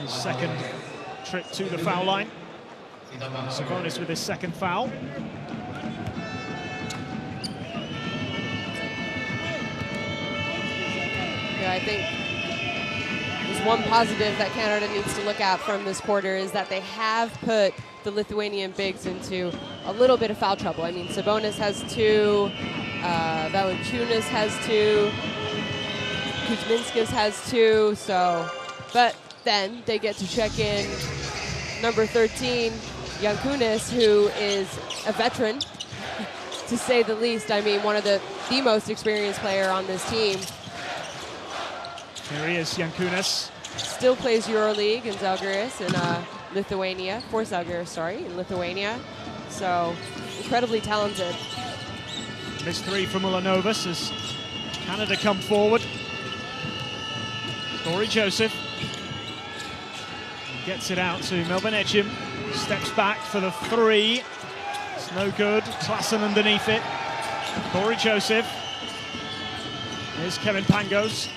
His second trip to the foul line. Sabonis with his second foul. Yeah, I think there's one positive that Canada needs to look at from this quarter is that they have put the Lithuanian bigs into a little bit of foul trouble. I mean, Sabonis has 2, Valančiūnas has 2, Kuzminskas has 2, so, but then they get to check in number 13, Jankūnas, who is a veteran, to say the least. I mean, one of the most experienced player on this team. Here he is, Jankūnas. Still plays EuroLeague in Žalgiris in Lithuania, for Žalgiris, sorry, in Lithuania. So, incredibly talented. Missed three from Ulanovas as Canada come forward. Corey Joseph gets it out to Melvin Ejim. Steps back for the three. It's no good. Klassen underneath it. Corey Joseph. Here's Kevin Pangos.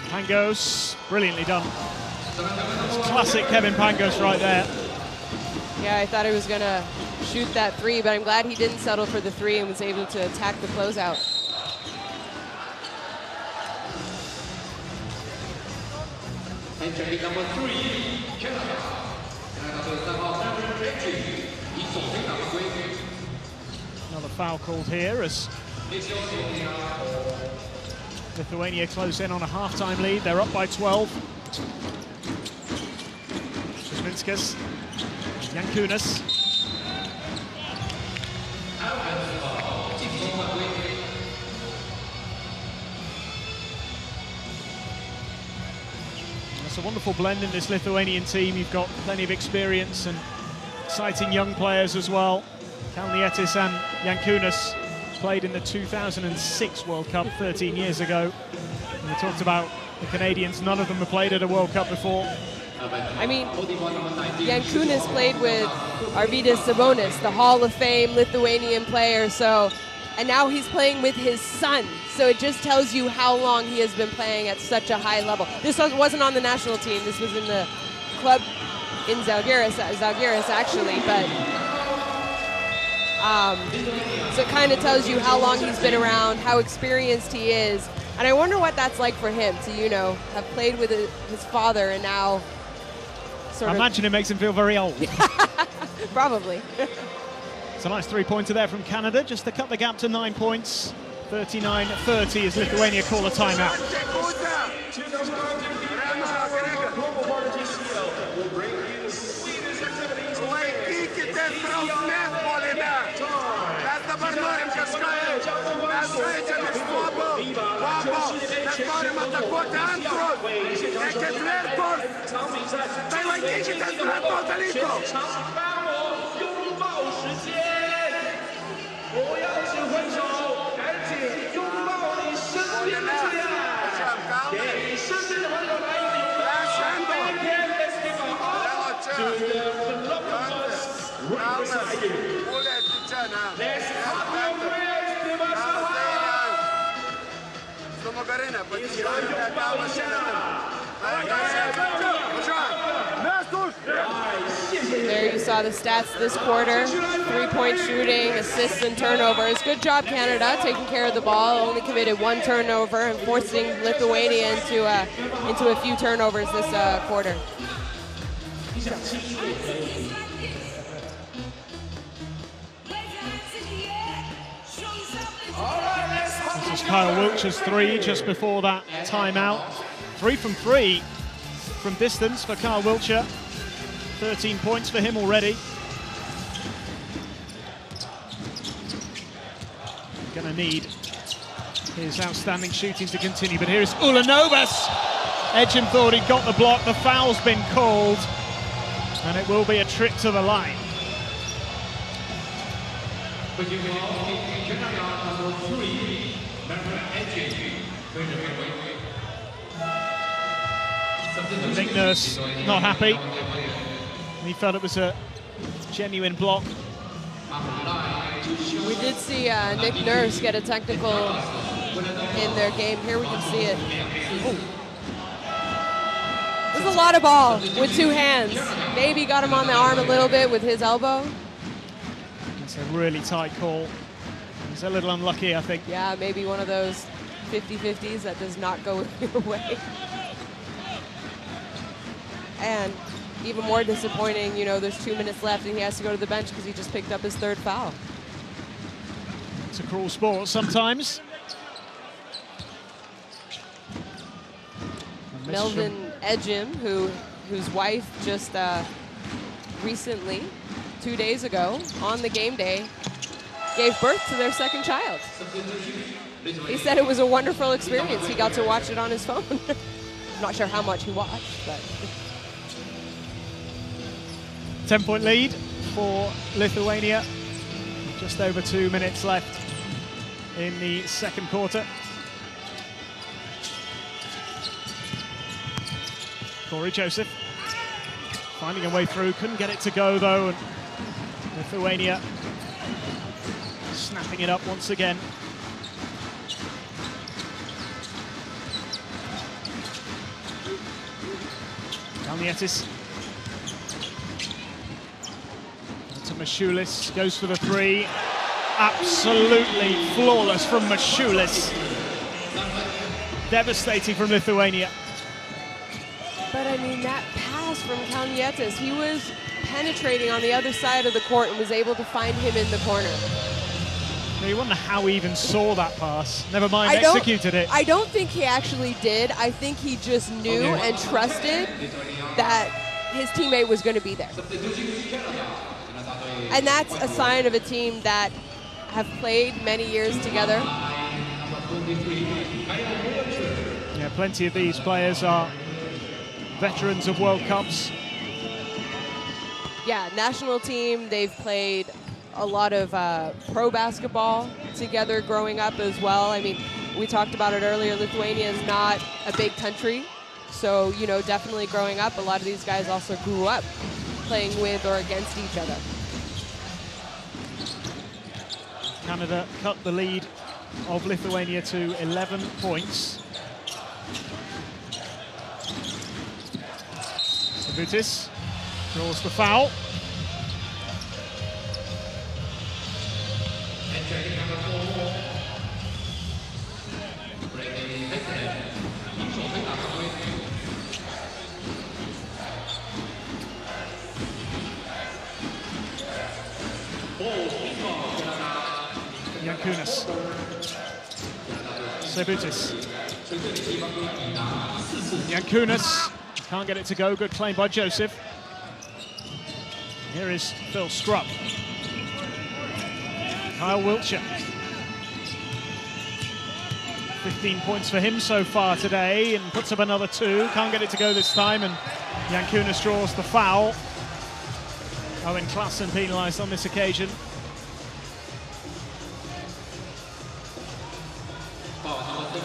Pangos, brilliantly done. It's classic Kevin Pangos right there. Yeah, I thought he was going to shoot that three, but I'm glad he didn't settle for the three and was able to attack the closeout. Entering number 3, Canada. Another foul called here as Lithuania close in on a half-time lead. They're up by 12. Kuzminskas, Jankūnas. It's a wonderful blend in this Lithuanian team. You've got plenty of experience and exciting young players as well. Kalnietis and Jankūnas played in the 2006 World Cup 13 years ago. And we talked about the Canadians. None of them have played at a World Cup before. I mean, Jankūnas played with Arvydas Sabonis, the Hall of Fame Lithuanian player. So, and now he's playing with his son. So it just tells you how long he has been playing at such a high level. This wasn't on the national team. This was in the club in Žalgiris actually. But so it kind of tells you how long he's been around, how experienced he is. And I wonder what that's like for him to, you know, have played with his father and now I imagine it makes him feel very old. Probably. It's a nice three-pointer there from Canada, just to cut the gap to 9 points. 39-30 as Lithuania call a timeout. There you saw the stats this quarter. 3-point shooting, assists, and turnovers. Good job, Canada, taking care of the ball. Only committed 1 turnover and forcing Lithuania into a few turnovers this quarter. This is Kyle Wiltjer's 3 just before that timeout. 3 from 3 from distance for Kyle Wiltjer. 13 points for him already. Gonna need his outstanding shooting to continue, but here's Ulanovas. Edgem thought he got the block, the foul's been called, and it will be a trip to the line. Nick Nurse not happy. He felt it was a genuine block. We did see Nick Nurse get a technical in their game. Here we can see it. Ooh. It was a lot of ball with 2 hands. Maybe got him on the arm a little bit with his elbow. It's a really tight call. He's a little unlucky, I think. Yeah, maybe one of those 50-50s that does not go your way. And even more disappointing, you know, there's 2 minutes left and he has to go to the bench because he just picked up his 3rd foul. It's a cruel sport sometimes. Melvin Edgem, whose wife just recently, 2 days ago, on the game day, gave birth to their 2nd child. He said it was a wonderful experience. He got to watch it on his phone. I'm not sure how much he watched, but... 10-point lead for Lithuania. Just over 2 minutes left in the 2nd quarter. Corey Joseph finding a way through, couldn't get it to go though, and Lithuania snapping it up once again. Kalnietis to Mashulis, goes for the 3. Absolutely flawless from Mashulis. Devastating from Lithuania. But I mean, that pass from Kalnietis, he was penetrating on the other side of the court and was able to find him in the corner. You wonder how he even saw that pass. Never mind, executed it. I don't think he actually did. I think he just knew and trusted that his teammate was going to be there. And that's a sign of a team that have played many years together. Yeah, plenty of these players are veterans of World Cups. Yeah, national team, they've played a lot of pro basketball together growing up as well. I mean, we talked about it earlier, Lithuania is not a big country. So, you know, definitely growing up, a lot of these guys also grew up playing with or against each other. Canada cut the lead of Lithuania to 11 points. Sabutis draws the foul. Yankunas. Sabutis. Yankunas can't get it to go. Good claim by Joseph. Here is Phil Strupp. Kyle Wiltjer. 15 points for him so far today and puts up another 2. Can't get it to go this time, and Yankunas draws the foul. Owen Klassen penalised on this occasion.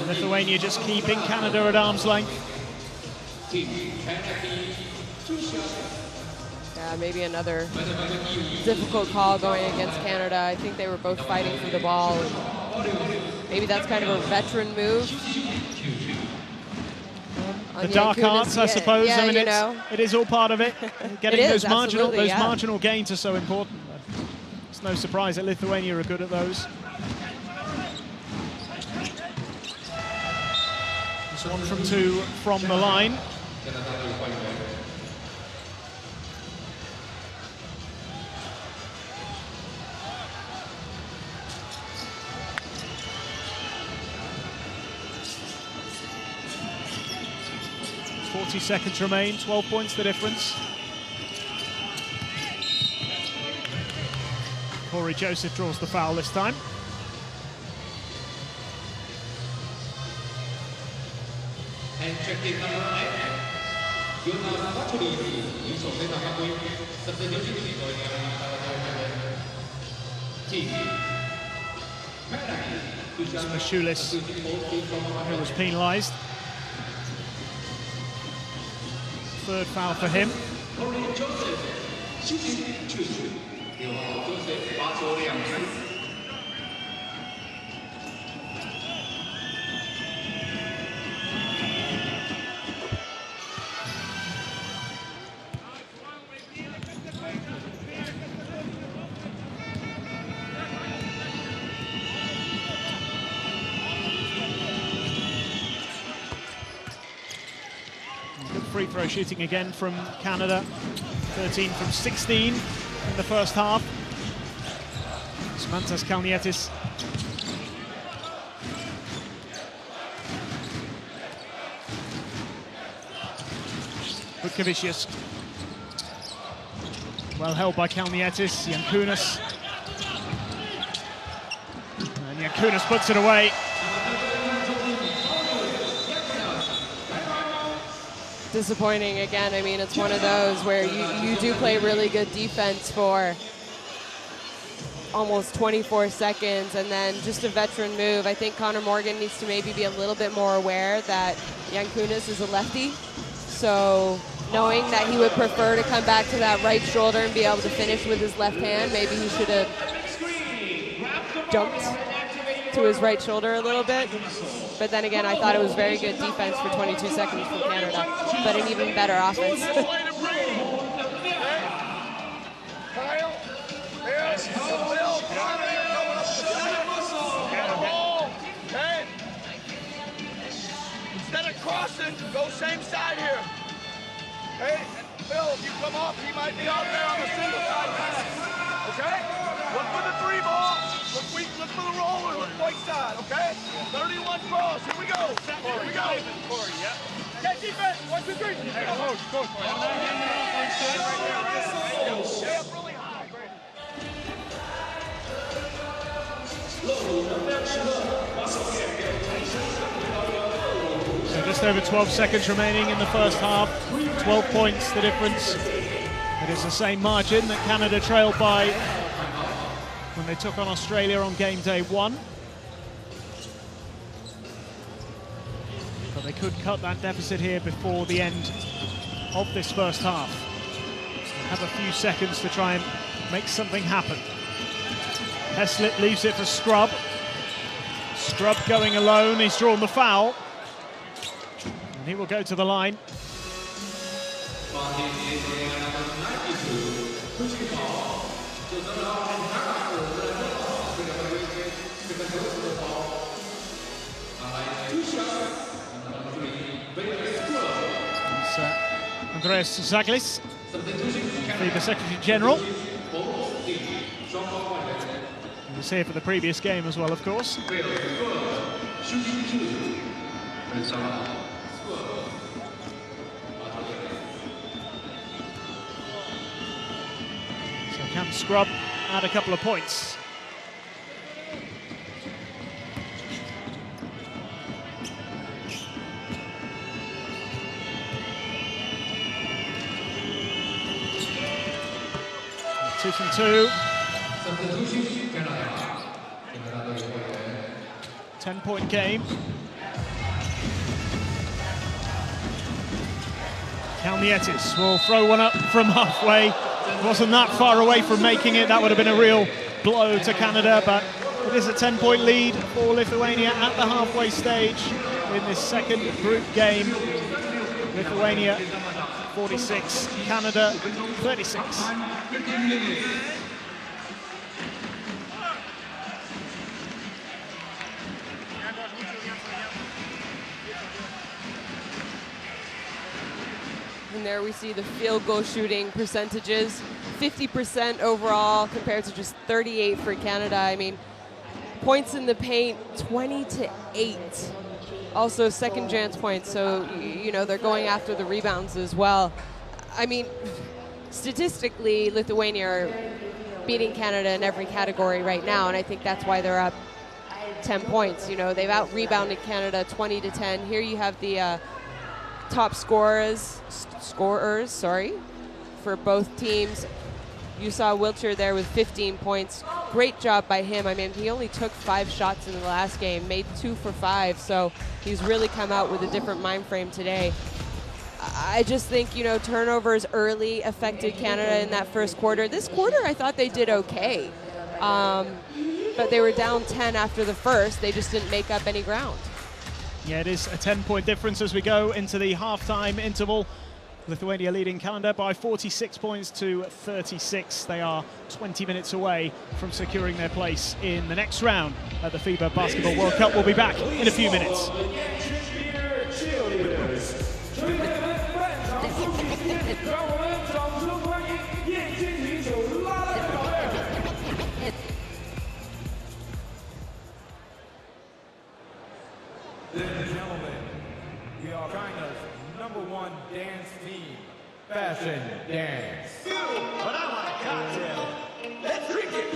Lithuania just keeping Canada at arm's length. Yeah, maybe another difficult call going against Canada. I think they were both fighting for the ball. And maybe that's kind of a veteran move the dark arts, I suppose. Yeah, I mean, it is all part of it. Getting It is, those absolutely, marginal gains are so important. It's no surprise that Lithuania are good at those. Just 1 from 2 from the line. .40 seconds remain, 12 points the difference. Corey Joseph draws the foul this time. And checking number 8, Mashulis, who was penalised. Third foul for him. Free throw shooting again from Canada. 13 from 16 in the first half. Smantas Kalnietis. Butkevicius. Well held by Kalnietis. Yankunas. And Yankunas puts it away. Disappointing again. I mean, it's one of those where you do play really good defense for almost 24 seconds, and then just a veteran move. I think Connor Morgan needs to maybe be a little bit more aware that Yankunas is a lefty. So knowing that he would prefer to come back to that right shoulder and be able to finish with his left hand, maybe he should have jumped to his right shoulder a little bit. But then again, I thought it was very good defense for 22 seconds from Canada, but an even better offense. Instead of crossing, go same side here. Hey, Phil, if you come off, he might be out there on the single side pass. Okay? Look for the 3 ball. Look for the roller. Look right side, okay? 31 cross. Here we go. Here we go. Corey, yeah. Get defense. 1, 2, 3. Hey, coach. Stay up really high. So just over 12 seconds remaining in the first half. 12 points the difference. It is the same margin that Canada trailed by when they took on Australia on game day 1. But they could cut that deficit here before the end of this first half. Have a few seconds to try and make something happen. Heslip leaves it for Scrub. Scrub going alone, he's drawn the foul. And he will go to the line. Andreas Zaglis, FIBA Secretary General. He was here for the previous game as well, of course. So can Scrub add a couple of points? Two from 2. 10-point game. Kalnietis will throw one up from halfway. Wasn't that far away from making it. That would have been a real blow to Canada, but it is a 10-point lead for Lithuania at the halfway stage in this second group game. Lithuania 46, Canada 36. And there we see the field goal shooting percentages, 50% overall compared to just 38 for Canada. I mean, points in the paint, 20-8. Also second chance points, so you know they're going after the rebounds as well. I mean, statistically, Lithuania are beating Canada in every category right now, and I think that's why they're up 10 points. You know, they've out-rebounded Canada 20-10. Here you have the top scorers, for both teams. You saw Wiltjer there with 15 points. Great job by him. I mean, he only took 5 shots in the last game, made 2 for 5, so he's really come out with a different mind frame today. I just think, you know, turnovers early affected Canada in that first quarter. This quarter, I thought they did okay, but they were down 10 after the first. They just didn't make up any ground. Yeah, it is a 10-point difference as we go into the halftime interval. Lithuania leading Canada by 46 points to 36. They are 20 minutes away from securing their place in the next round at the FIBA Basketball World Cup. We'll be back in a few minutes. Ladies and gentlemen, we are China's #1 dance team, Fashion Dance. But I want a cocktail. Let's drink it.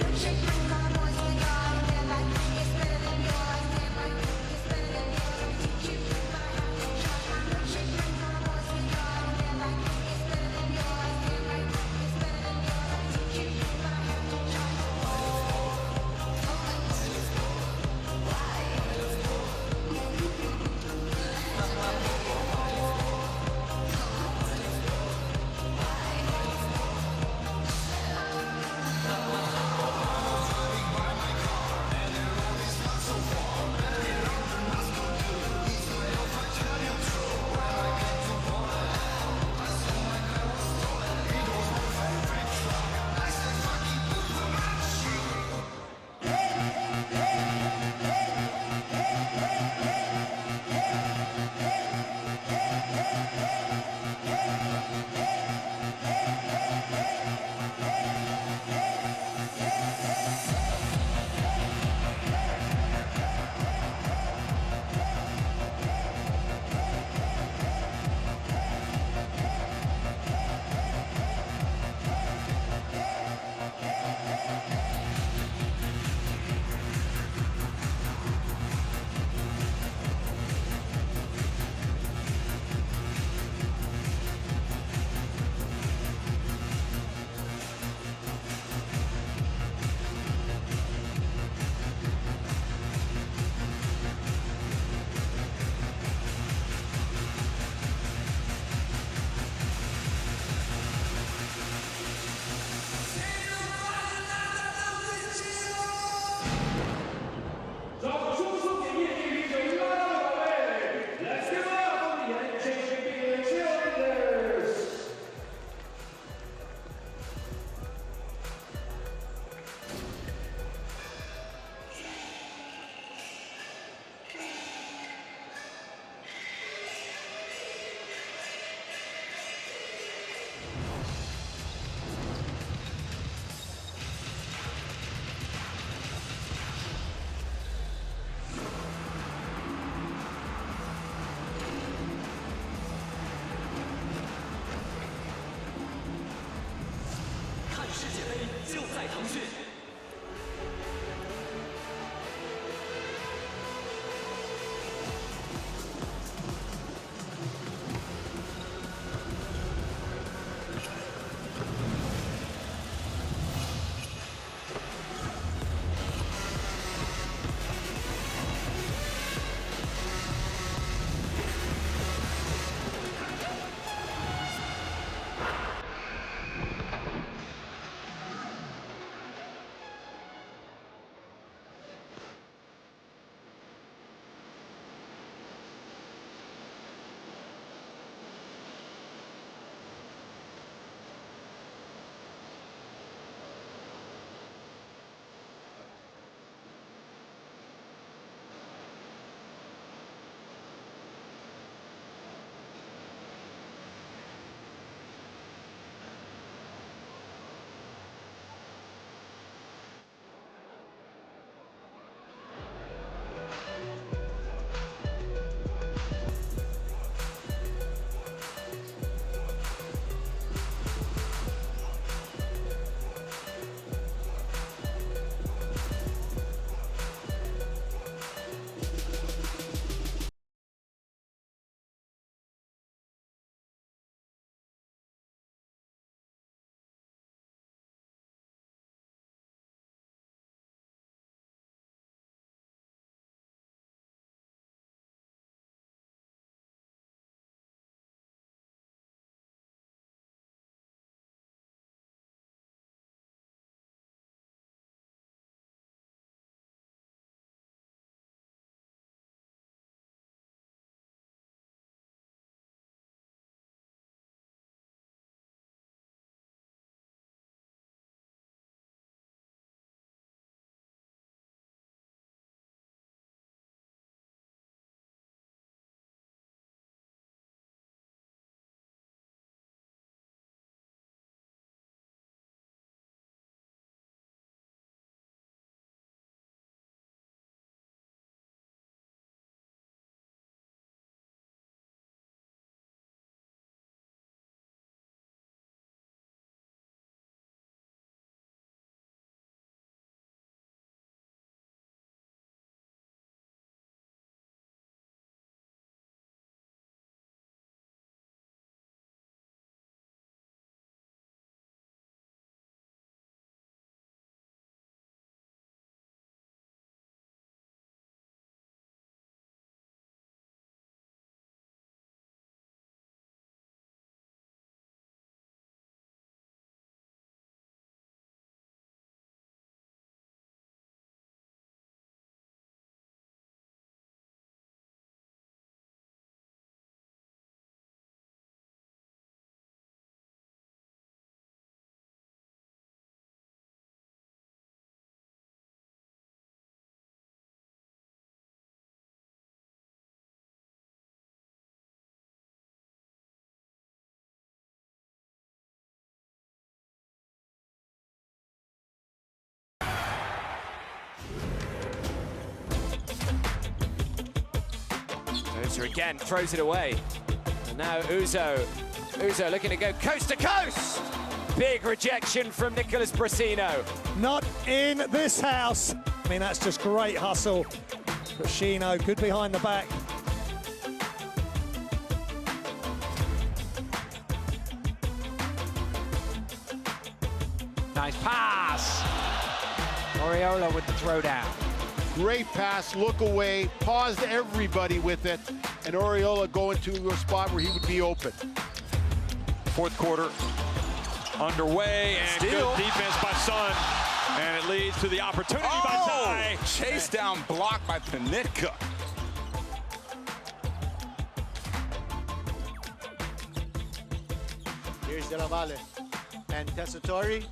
Wiltjer again throws it away. And now Uzo looking to go coast to coast. Big rejection from Nicholas Brasino. Not in this house. I mean, that's just great hustle. But Shino, good behind the back. Nice pass. Oriola with the throwdown. Great pass, look away, paused everybody with it, and Oriola going to a spot where he would be open. Fourth quarter underway, and Steal. good defense by Sun, and it leads to the opportunity by Ty. Chase down block by Panitka. Here's De La Valle and Tessitore.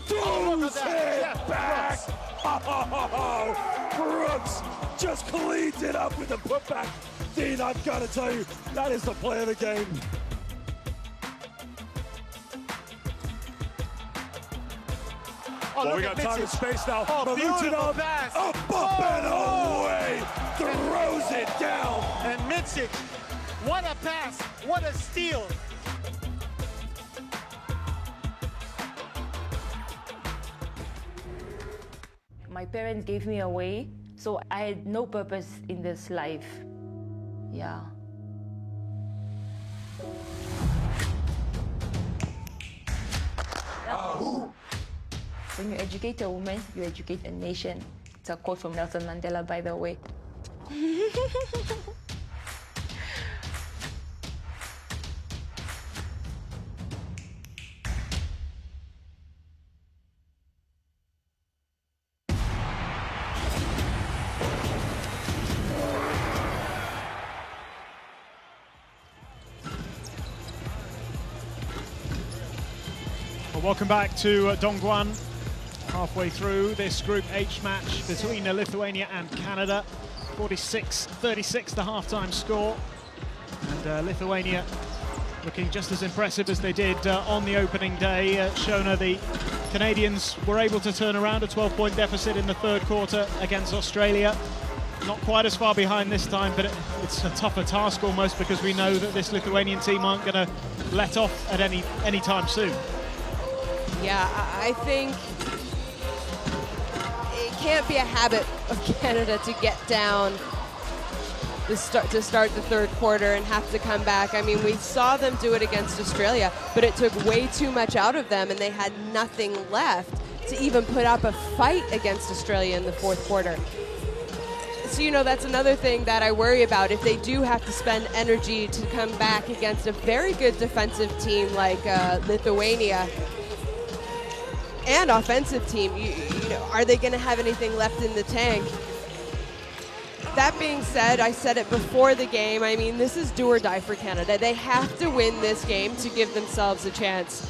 Brooks hit back. Oh, Brooks just cleans it up with a putback. Dean, I've got to tell you, that is the play of the game. Oh, We got time and space now. Oh, beautiful pass. Up and away. Throws it down. And Mitsic, what a pass, what a steal. My parents gave me away, so I had no purpose in this life. Yeah. When you educate a woman, you educate a nation. It's a quote from Nelson Mandela, by the way. Well, welcome back to Dongguan. Halfway through this Group H match between Lithuania and Canada. 46-36 the halftime score. And Lithuania looking just as impressive as they did on the opening day. Shona, the Canadians were able to turn around a 12-point deficit in the third quarter against Australia. Not quite as far behind this time, but it's a tougher task almost, because we know that this Lithuanian team aren't going to let off at any time soon. Yeah, I think it can't be a habit of Canada to get down to start the third quarter and have to come back. I mean, we saw them do it against Australia, but it took way too much out of them, and they had nothing left to even put up a fight against Australia in the fourth quarter. So, you know, that's another thing that I worry about. If they do have to spend energy to come back against a very good defensive team like Lithuania, and offensive team, you know, are they going to have anything left in the tank? That being said, I said it before the game, I mean, this is do or die for Canada. They have to win this game to give themselves a chance.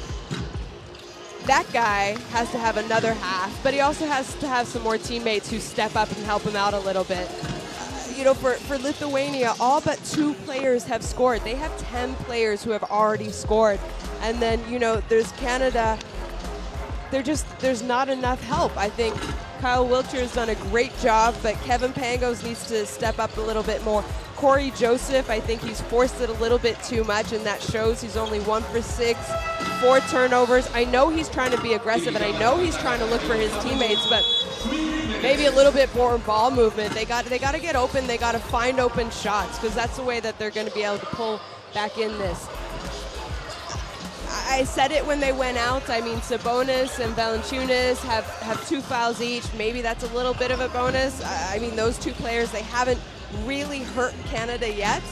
That guy has to have another half, but he also has to have some more teammates who step up and help him out a little bit. You know, for Lithuania, all but 2 players have scored. They have 10 players who have already scored. And then, you know, there's Canada. There's not enough help. I think Kyle Wiltjer has done a great job, but Kevin Pangos needs to step up a little bit more. Corey Joseph, I think he's forced it a little bit too much, and that shows. He's only 1 for 6, 4 turnovers. I know he's trying to be aggressive, and I know he's trying to look for his teammates, but maybe a little bit more ball movement. They got to get open. They got to find open shots, because that's the way that they're going to be able to pull back in this. I said it when they went out. I mean, Sabonis and Valanciunas have 2 fouls each. Maybe that's a little bit of a bonus. I mean, those 2 players, they haven't really hurt Canada yet.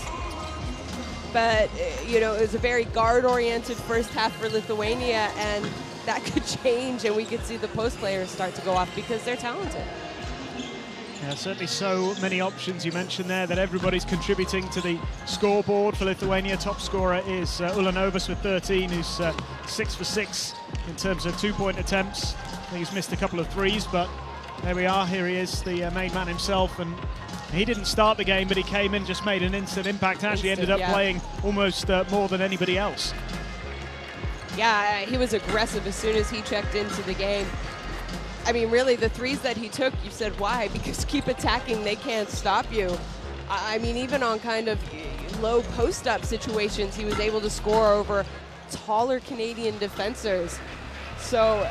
But, you know, it was a very guard-oriented first half for Lithuania, and that could change, and we could see the post players start to go off because they're talented. Yeah, certainly so many options you mentioned there that everybody's contributing to the scoreboard for Lithuania. Top scorer is Ulanovas with 13, who's 6 for 6 in terms of 2-point attempts. I think he's missed a couple of threes, but there we are. Here he is, the main man himself, and he didn't start the game, but he came in, just made an instant impact, and actually ended up playing almost more than anybody else. Yeah, he was aggressive as soon as he checked into the game. I mean, really, the threes that he took, you said, why? Because keep attacking, they can't stop you. I mean, even on kind of low post-up situations, he was able to score over taller Canadian defenders. So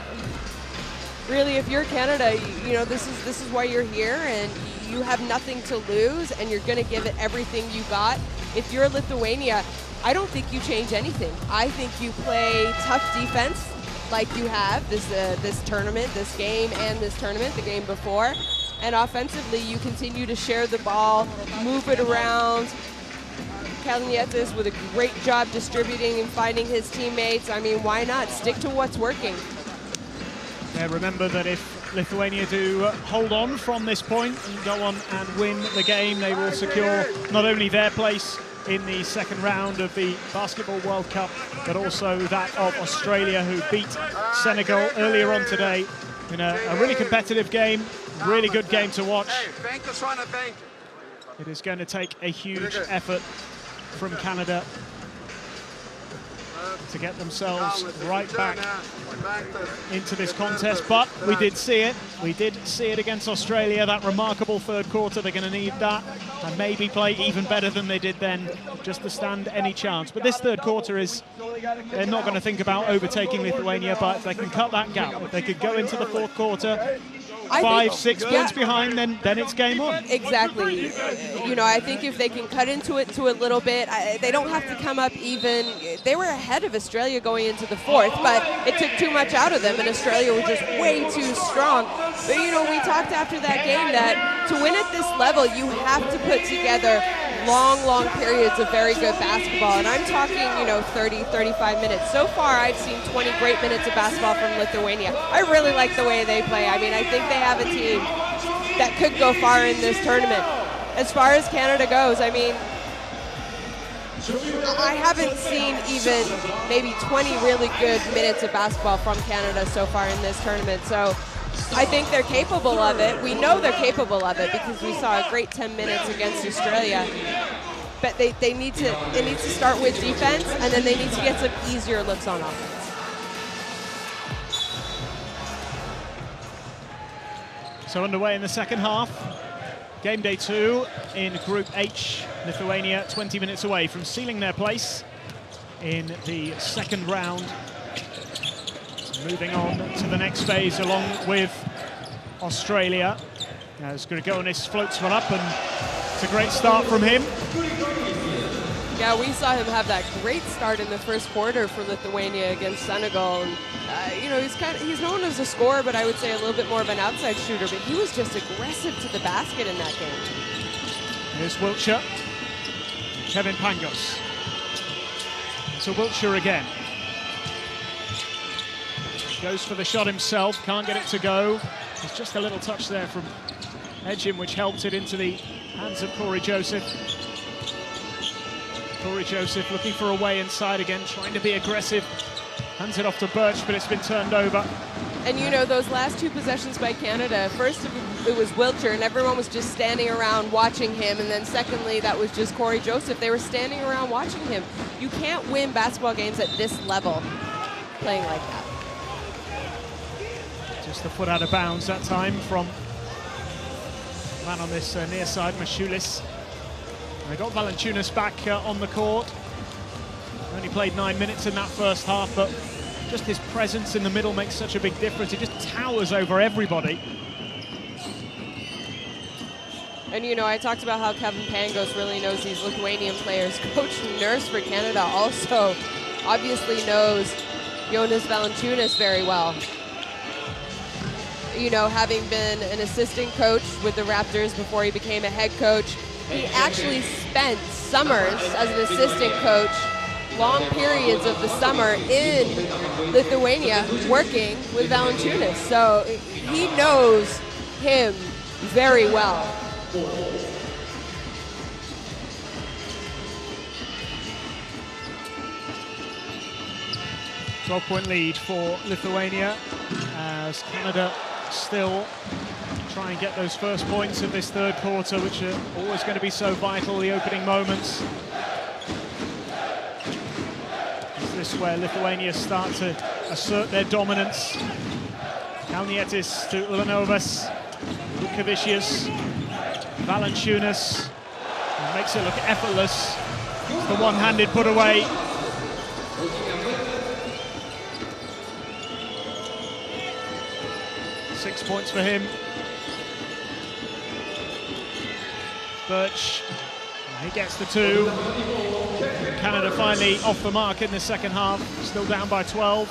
really, if you're Canada, you know, this is why you're here, and you have nothing to lose, and you're going to give it everything you got. If you're Lithuania, I don't think you change anything. I think you play tough defense like you have this tournament, this game, and this tournament, the game before. And offensively, you continue to share the ball, move it around. Kalnietis with a great job distributing and finding his teammates. I mean, why not? Stick to what's working. Yeah, remember that if Lithuania do hold on from this point and go on and win the game, they will secure not only their place in the second round of the Basketball World Cup, but also that of Australia, who beat Senegal earlier on today in a really competitive game, really good game to watch. It is going to take a huge effort from Canada to get themselves right back into this contest, but we did see it. We did see it against Australia, that remarkable third quarter. They're going to need that and maybe play even better than they did then just to stand any chance. But this third quarter is, they're not going to think about overtaking Lithuania, but if they can cut that gap, if they could go into the fourth quarter 5-6 points behind, then it's game on. Exactly. You know, I think if they can cut into it to a little bit, they don't have to come up even. They were ahead of Australia going into the fourth, but it took too much out of them, and Australia was just way too strong. But, you know, we talked after that game that to win at this level, you have to put together long periods of very good basketball. And I'm talking, you know, 30, 35 minutes. So far, I've seen 20 great minutes of basketball from Lithuania. I really like the way they play. I mean, I think they have a team that could go far in this tournament. As far as Canada goes, I mean, I haven't seen even maybe 20 really good minutes of basketball from Canada so far in this tournament. So I think they're capable of it. We know they're capable of it because we saw a great 10 minutes against Australia. But they need to start with defense, and then they need to get some easier looks on offense. So underway in the second half. Game day 2 in Group H. Lithuania 20 minutes away from sealing their place in the second round. Moving on to the next phase along with Australia. As Grigonis floats one up, and it's a great start from him. Yeah, we saw him have that great start in the first quarter for Lithuania against Senegal. And, you know, he's known as a scorer, but I would say a little bit more of an outside shooter. But he was just aggressive to the basket in that game. Here's Wiltjer. Kevin Pangos. So Wiltjer again. Goes for the shot himself, can't get it to go. There's just a little touch there from Edgin, which helped it into the hands of Corey Joseph. Corey Joseph looking for a way inside again, trying to be aggressive. Hands it off to Birch, but it's been turned over. And you know, those last two possessions by Canada, first it was Wiltjer, and everyone was just standing around watching him. And then secondly, that was just Corey Joseph. They were standing around watching him. You can't win basketball games at this level playing like that. Just a foot out of bounds that time from man on this near side, Mashulis. They got Valanciunas back on the court. Only played 9 minutes in that first half, but just his presence in the middle makes such a big difference. He just towers over everybody. And you know, I talked about how Kevin Pangos really knows these Lithuanian players. Coach Nurse for Canada also obviously knows Jonas Valanciunas very well. You know, having been an assistant coach with the Raptors before he became a head coach, he actually spent summers as an assistant coach, long periods of the summer in Lithuania working with Valanciunas. So he knows him very well. 12-point lead for Lithuania as Canada still try and get those first points of this third quarter, which are always going to be so vital, the opening moments. Is this where Lithuania start to assert their dominance? Kalnietis to Ulanovas, Lukavicius, Valanciunas, Makes it look effortless. It's the one-handed put away. Six points for him. Birch, he gets the two. Canada finally off the mark in the second half, still down by 12.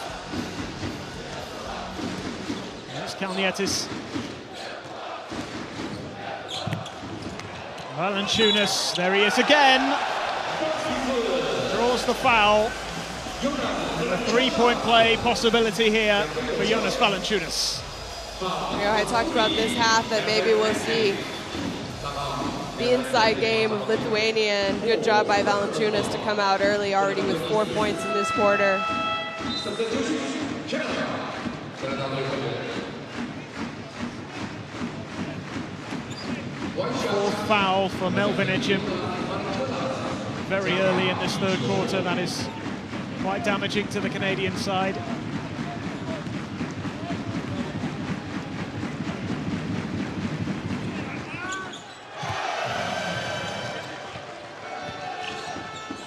There's Kalnietis. Valanciunas, there he is again. Draws the foul. And a three-point play possibility here for Jonas Valanciunas. I talked about this half that maybe we'll see the inside game of Lithuania. Good job by Valanciunas to come out early, already with 4 points in this quarter. Fourth foul for Melvin Ejim. Very early in this third quarter. That is quite damaging to the Canadian side.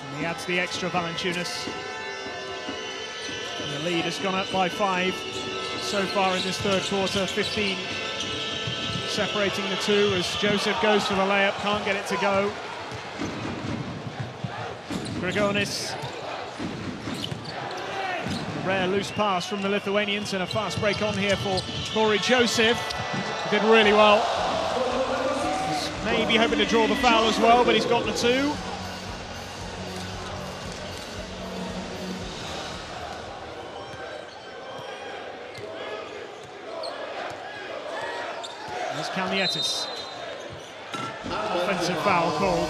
And he adds the extra, Valanciunas. And the lead has gone up by 5 so far in this third quarter, 15 separating the two as Joseph goes for the layup, can't get it to go. Grigonis. A rare loose pass from the Lithuanians and a fast break on here for Corey Joseph. Did really well. He's maybe hoping to draw the foul as well, but he's got the two. There's Kalnietis. Offensive foul called.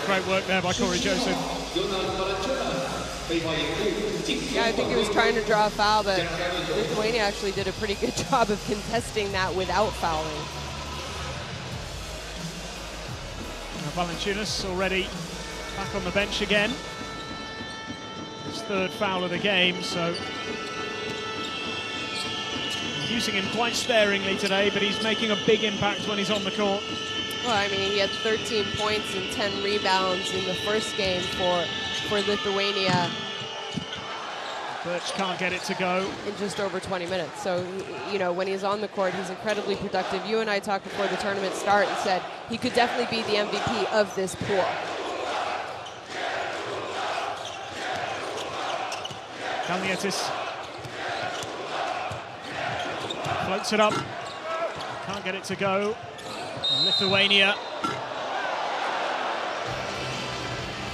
Great work there by Corey Joseph. Yeah, I think he was trying to draw a foul, but Lithuania actually did a pretty good job of contesting that without fouling. Now Valanciunas already back on the bench again. His third foul of the game, so using him quite sparingly today, but he's making a big impact when he's on the court. Well, I mean, he had 13 points and 10 rebounds in the first game for Lithuania. Birch can't get it to go. In just over 20 minutes. So, you know, when he's on the court, he's incredibly productive. You and I talked before the tournament start and said he could definitely be the MVP of this pool. Kalnietis floats it up, can't get it to go. And Lithuania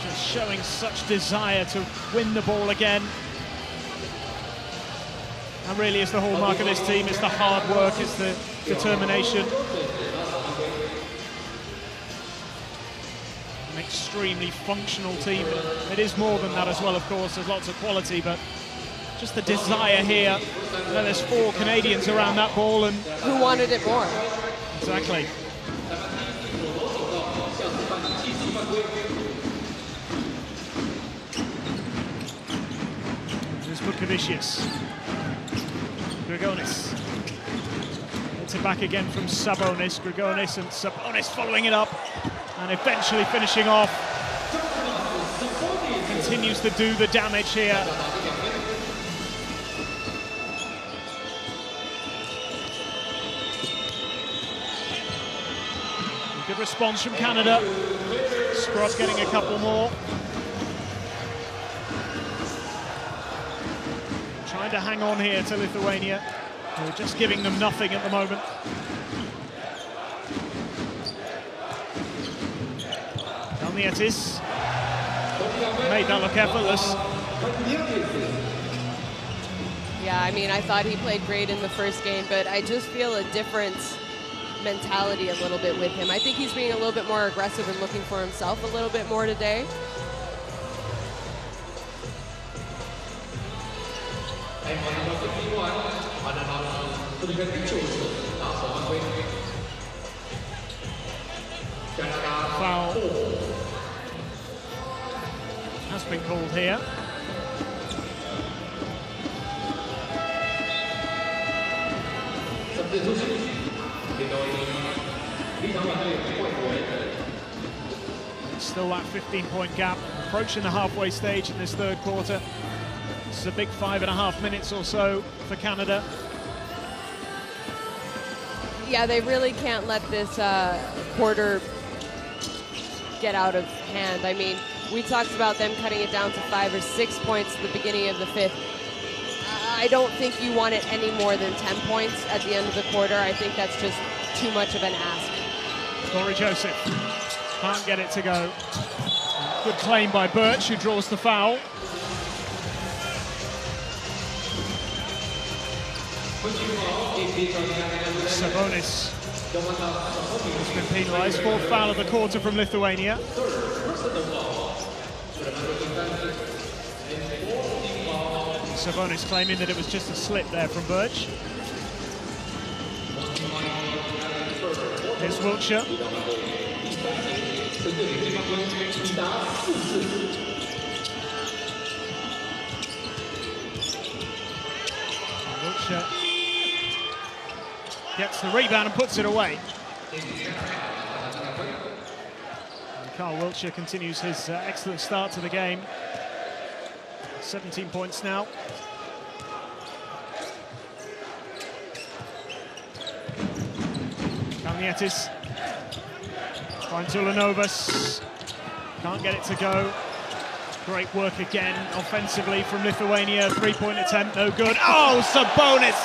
just showing such desire to win the ball again. And really is the hallmark of this team, it's the hard work, it's the determination. An extremely functional team. It is more than that as well, of course, there's lots of quality, but just the desire here. You know, there's 4 Canadians around that ball, and who wanted it more? Exactly. There's Vukovicius. Grigonis. It's it back again from Sabonis. Grigonis and Sabonis following it up and eventually finishing off. Continues to do the damage here. Good response from Canada. Sprott getting a couple more. Trying to hang on here to Lithuania. We're just giving them nothing at the moment. Kalnietis made that look effortless. Yeah, I mean, I thought he played great in the first game, but I just feel a different mentality a little bit with him. I think he's being a little bit more aggressive and looking for himself a little bit more today. Foul has been called here. Still that 15-point gap, approaching the halfway stage in this third quarter. This is a big 5.5 minutes or so for Canada. Yeah, they really can't let this quarter get out of hand. I mean, we talked about them cutting it down to 5 or 6 points at the beginning of the fifth. I don't think you want it any more than 10 points at the end of the quarter. I think that's just too much of an ask. Corey Joseph can't get it to go. Good claim by Birch, who draws the foul. Sabonis has been penalised. Fourth foul of the quarter from Lithuania. Sabonis claiming that it was just a slip there from Birch. Here's Wiltjer. Wiltjer gets the rebound and puts it away. And Carl Wiltjer continues his excellent start to the game. 17 points now. Kalnietis finds Ulanovas. Can't get it to go. Great work again offensively from Lithuania. Three-point attempt, no good. Oh, Sabonis!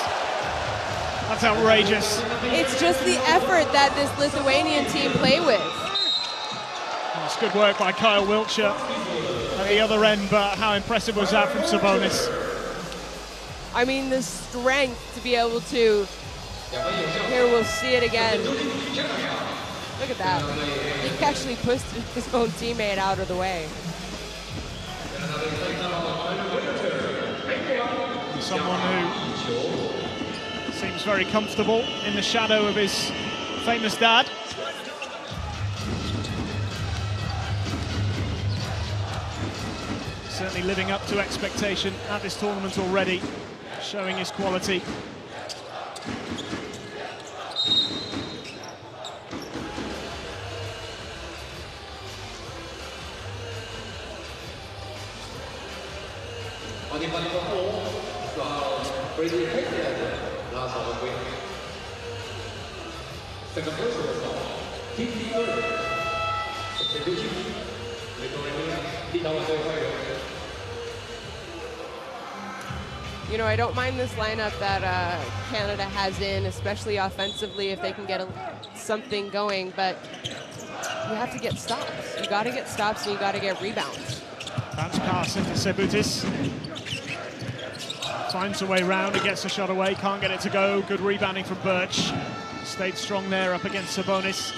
That's outrageous. It's just the effort that this Lithuanian team play with. That's good work by Kyle Wiltjer at the other end, but how impressive was that from Sabonis? I mean, the strength to be able to, here we'll see it again. Look at that. He actually pushed his own teammate out of the way. Someone who seems very comfortable in the shadow of his famous dad. Certainly living up to expectation at this tournament already, showing his quality. You know, I don't mind this lineup that Canada has in, especially offensively, if they can get something going, but you have to get stops. You got to get stops and you got to get rebounds. Bounce pass into Sebutis. Finds a way round, he gets a shot away, can't get it to go. Good rebounding from Birch. Stayed strong there up against Sabonis.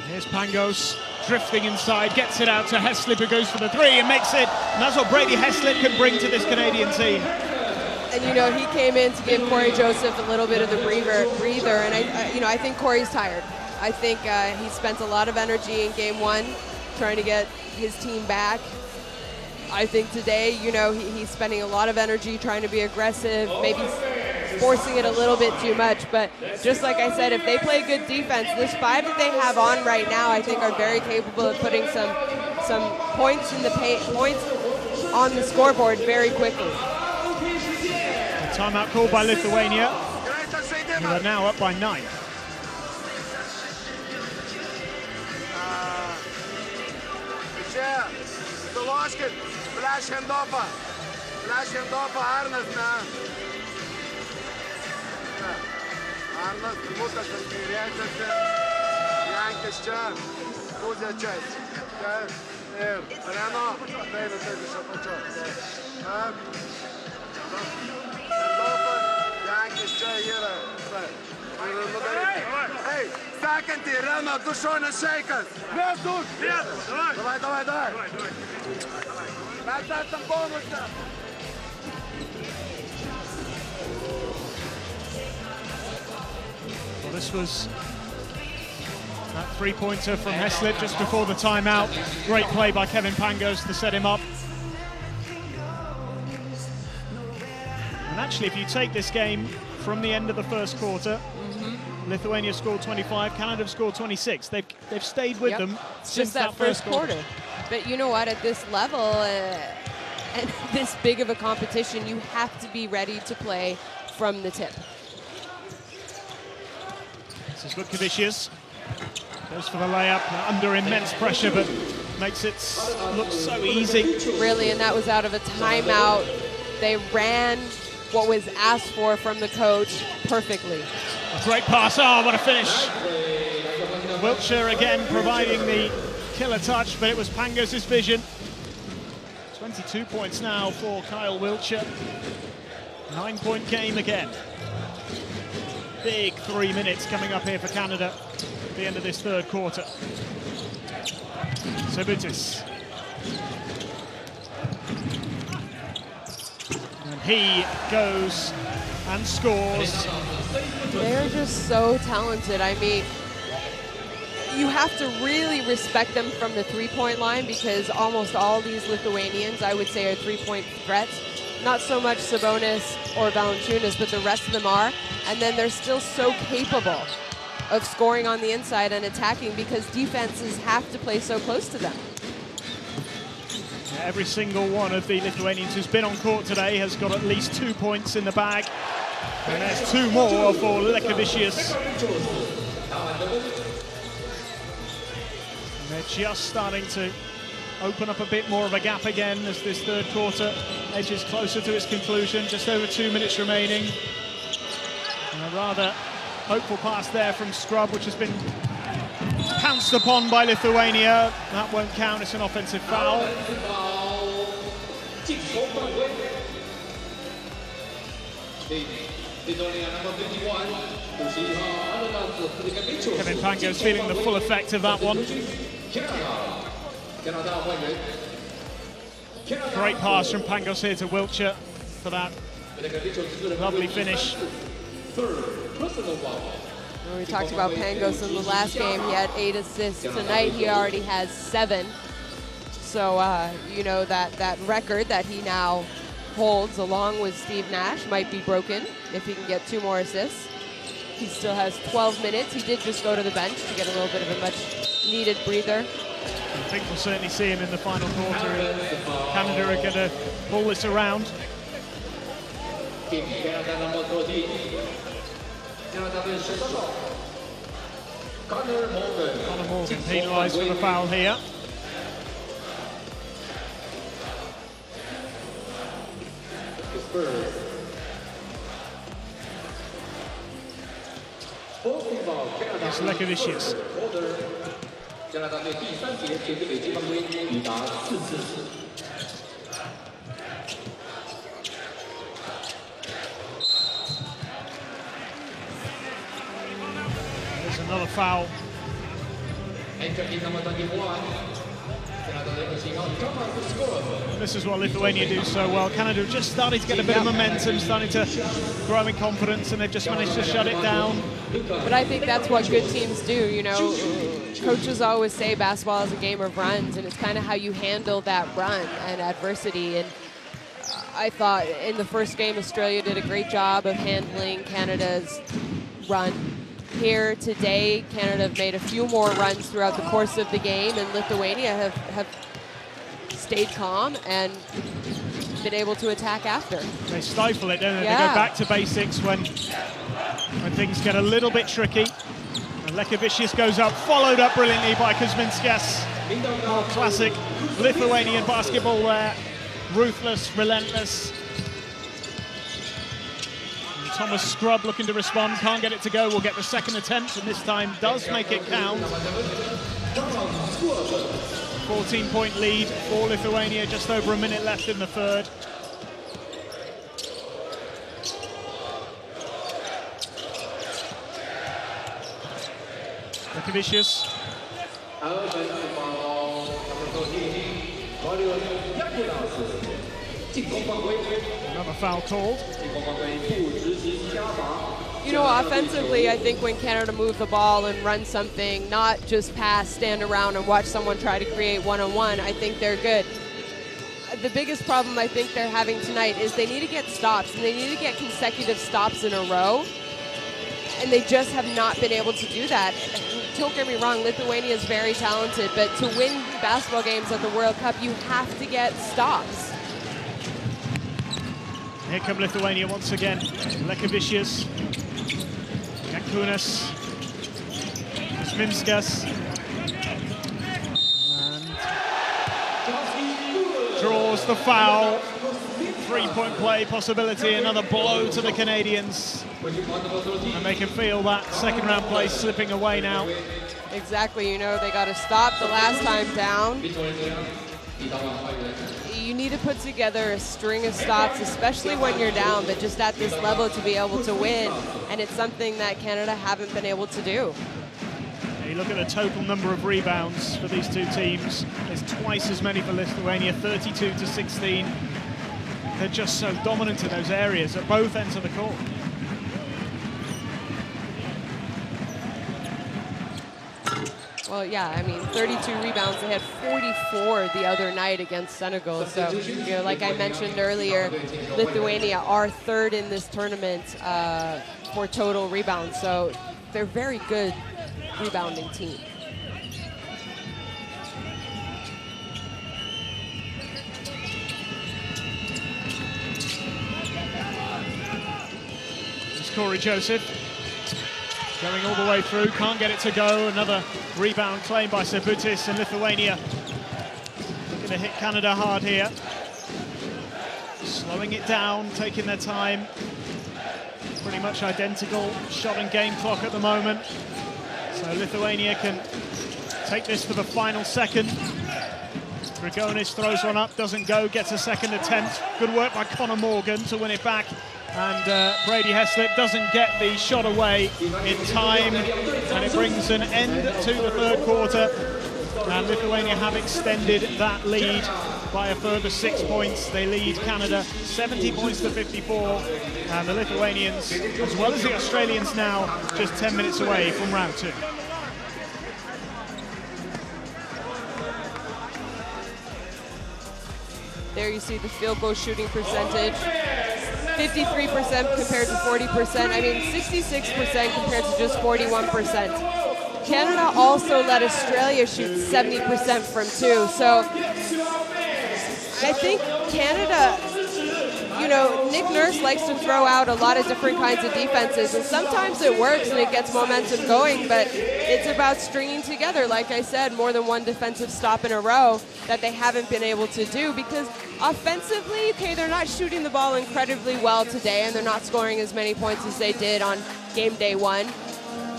Here's Pangos, drifting inside, gets it out to Heslip, who goes for the three and makes it. And that's what Brady Heslip can bring to this Canadian team. And you know, he came in to give Corey Joseph a little bit of the breather, and I think Corey's tired. I think he spent a lot of energy in game one trying to get his team back. I think today, you know, he's spending a lot of energy trying to be aggressive, maybe forcing it a little bit too much. But just like I said, if they play good defense, this five that they have on right now, I think are very capable of putting some points in the points on the scoreboard very quickly. A timeout called by Lithuania, who are now up by 9. Flash him off. Flash him off. Arnas na. Arnas, mutas kairėse. Jankis čia. Kūdė čia. Ir Reno. Taip iš apačios. Jankis čia yra. Hey, sekantį Reno, du šonis šeikas. Vienas. Davai. Well, this was that three-pointer from Heslip just before the timeout. Great play by Kevin Pangos to set him up. And actually, if you take this game from the end of the first quarter. Lithuania scored 25, Canada have scored 26. They've stayed with them since just that first quarter. But you know what, at this level and this big of a competition, you have to be ready to play from the tip. This is Wiltjer. Goes for the layup, under immense pressure, but makes it look so easy. Really, and that was out of a timeout. They ran what was asked for from the coach perfectly. A great pass, oh, what a finish. Wiltjer again providing the killer touch, but it was Pangos' vision. 22 points now for Kyle Wiltjer. 9-point game again. Big 3 minutes coming up here for Canada at the end of this third quarter. Sabutis. And he goes and scores. They're just so talented. I mean, you have to really respect them from the three-point line, because almost all these Lithuanians, I would say, are three-point threats. Not so much Sabonis or Valanciunas, but the rest of them are. And then they're still so capable of scoring on the inside and attacking, because defenses have to play so close to them. Every single one of the Lithuanians who's been on court today has got at least 2 points in the bag. And there's 2 more for Lekevicius. And they're just starting to open up a bit more of a gap again as this third quarter edges closer to its conclusion. Just over 2 minutes remaining. And a rather hopeful pass there from Scrub, which has been pounced upon by Lithuania. That won't count, it's an offensive foul. Kevin Pangos feeling the full effect of that one. Great pass from Pangos here to Wiltjer for that lovely finish. We talked about Pangos in the last game. He had 8 assists. Tonight he already has 7. So, you know, that record that he now holds along with Steve Nash might be broken if he can get 2 more assists. He still has 12 minutes. He did just go to the bench to get a little bit of a much-needed breather. I think we'll certainly see him in the final quarter. Canada are going to pull this around. Connor Morgan penalised for the foul here. That's Lekevicius. There's another foul. This is what Lithuania do so well. Canada just starting to get a bit of momentum, starting to grow in confidence, and they've just managed to shut it down. But I think that's what good teams do, you know. Coaches always say basketball is a game of runs, and it's kind of how you handle that run and adversity. And I thought in the first game, Australia did a great job of handling Canada's run. Here today, Canada have made a few more runs throughout the course of the game, and Lithuania have stayed calm and been able to attack after. They stifle it, don't they? Yeah. They go back to basics when things get a little bit tricky. And Lekevicius goes up, followed up brilliantly by Kuzminskas. More classic Lithuanian basketball there. Ruthless, relentless. And Thomas Scrub looking to respond, can't get it to go. Will get the second attempt, and this time does make it count. 14-point lead for Lithuania, just over a minute left in the third. Lekevicius. Another foul called. You know, offensively, I think when Canada move the ball and run something, not just pass, stand around and watch someone try to create one-on-one, I think they're good. the biggest problem I think they're having tonight is they need to get stops, and they need to get consecutive stops in a row, and they just have not been able to do that. Don't get me wrong, Lithuania is very talented, but to win basketball games at the World Cup, you have to get stops. Here come Lithuania once again. Lekavicius, Jankunas, Sminskas, and draws the foul. Three-point play possibility, another blow to the Canadians. And they can feel that second round place slipping away now. Exactly, you know, they got to stop the last time down. You need to put together a string of stops, especially when you're down, but just at this level to be able to win. And it's something that Canada haven't been able to do. You look at the total number of rebounds for these two teams. There's twice as many for Lithuania, 32 to 16. They're just so dominant in those areas at both ends of the court. Well, yeah, I mean, 32 rebounds. They had 44 the other night against Senegal. So, you know, like I mentioned earlier, Lithuania are third in this tournament for total rebounds. So they're very good rebounding team. Corey Joseph going all the way through, can't get it to go. Another rebound claimed by Sebutis, and Lithuania looking to hit Canada hard here. Slowing it down, taking their time. Pretty much identical shot and game clock at the moment. So Lithuania can take this for the final second. Grigonis throws one up, doesn't go, gets a second attempt. Good work by Connor Morgan to win it back. And Brady Heslip doesn't get the shot away in time, and it brings an end to the third quarter. And Lithuania have extended that lead by a further 6 points. They lead Canada 70 points to 54, and the Lithuanians, as well as the Australians now, just 10 minutes away from round 2. There you see the field goal shooting percentage. 53% compared to 40%. I mean, 66% compared to just 41%. Canada also let Australia shoot 70% from 2. So I think Canada, you know, Nick Nurse likes to throw out a lot of different kinds of defenses, and sometimes it works and it gets momentum going, but it's about stringing together, like I said, more than one defensive stop in a row that they haven't been able to do, because offensively, okay, they're not shooting the ball incredibly well today, and they're not scoring as many points as they did on game day 1.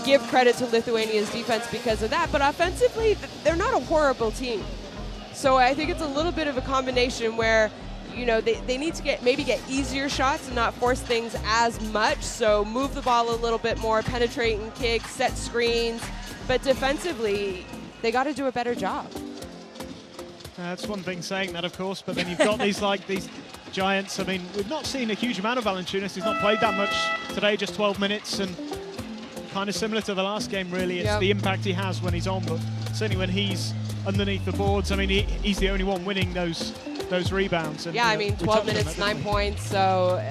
Give credit to Lithuania's defense because of that, but offensively, they're not a horrible team. So I think it's a little bit of a combination where, you know, they need to maybe get easier shots and not force things as much. So move the ball a little bit more, penetrate and kick, set screens. But defensively, they got to do a better job. That's one thing saying that, of course, but then you've got these giants. I mean, we've not seen a huge amount of Valanciunas. He's not played that much today, just 12 minutes, and kind of similar to the last game, really. It's the impact he has when he's on, but certainly when he's underneath the boards, I mean, he's the only one winning those rebounds. And, yeah, I mean, 12 minutes, 9 points, so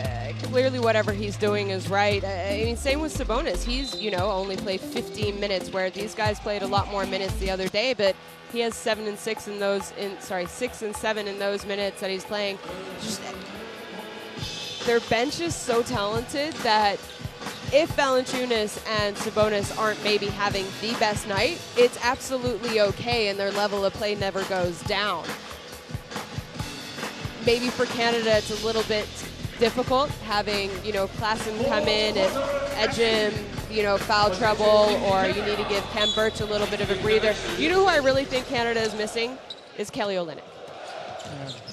clearly whatever he's doing is right. I mean, same with Sabonis. He's, you know, only played 15 minutes, where these guys played a lot more minutes the other day, but he has 7 and 6 in those, 6 and 7 in those minutes that he's playing. Just, their bench is so talented that if Valanciunas and Sabonis aren't maybe having the best night, it's absolutely okay, and their level of play never goes down. Maybe for Canada, it's a little bit difficult having, you know, Klassen come in and edge him, you know, foul trouble, or you need to give Kem Birch a little bit of a breather. You know who I really think Canada is missing? Is Kelly Olynyk.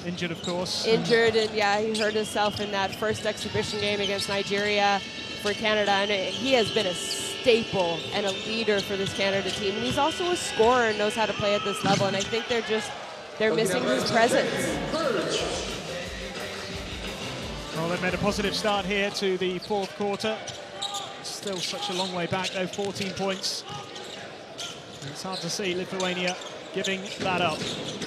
Injured, of course. Injured, and yeah, he hurt himself in that first exhibition game against Nigeria for Canada, and he has been a staple and a leader for this Canada team. And he's also a scorer and knows how to play at this level, and I think they're missing his presence. Well, they've made a positive start here to the fourth quarter. Still such a long way back, though, 14 points. And it's hard to see Lithuania giving that up.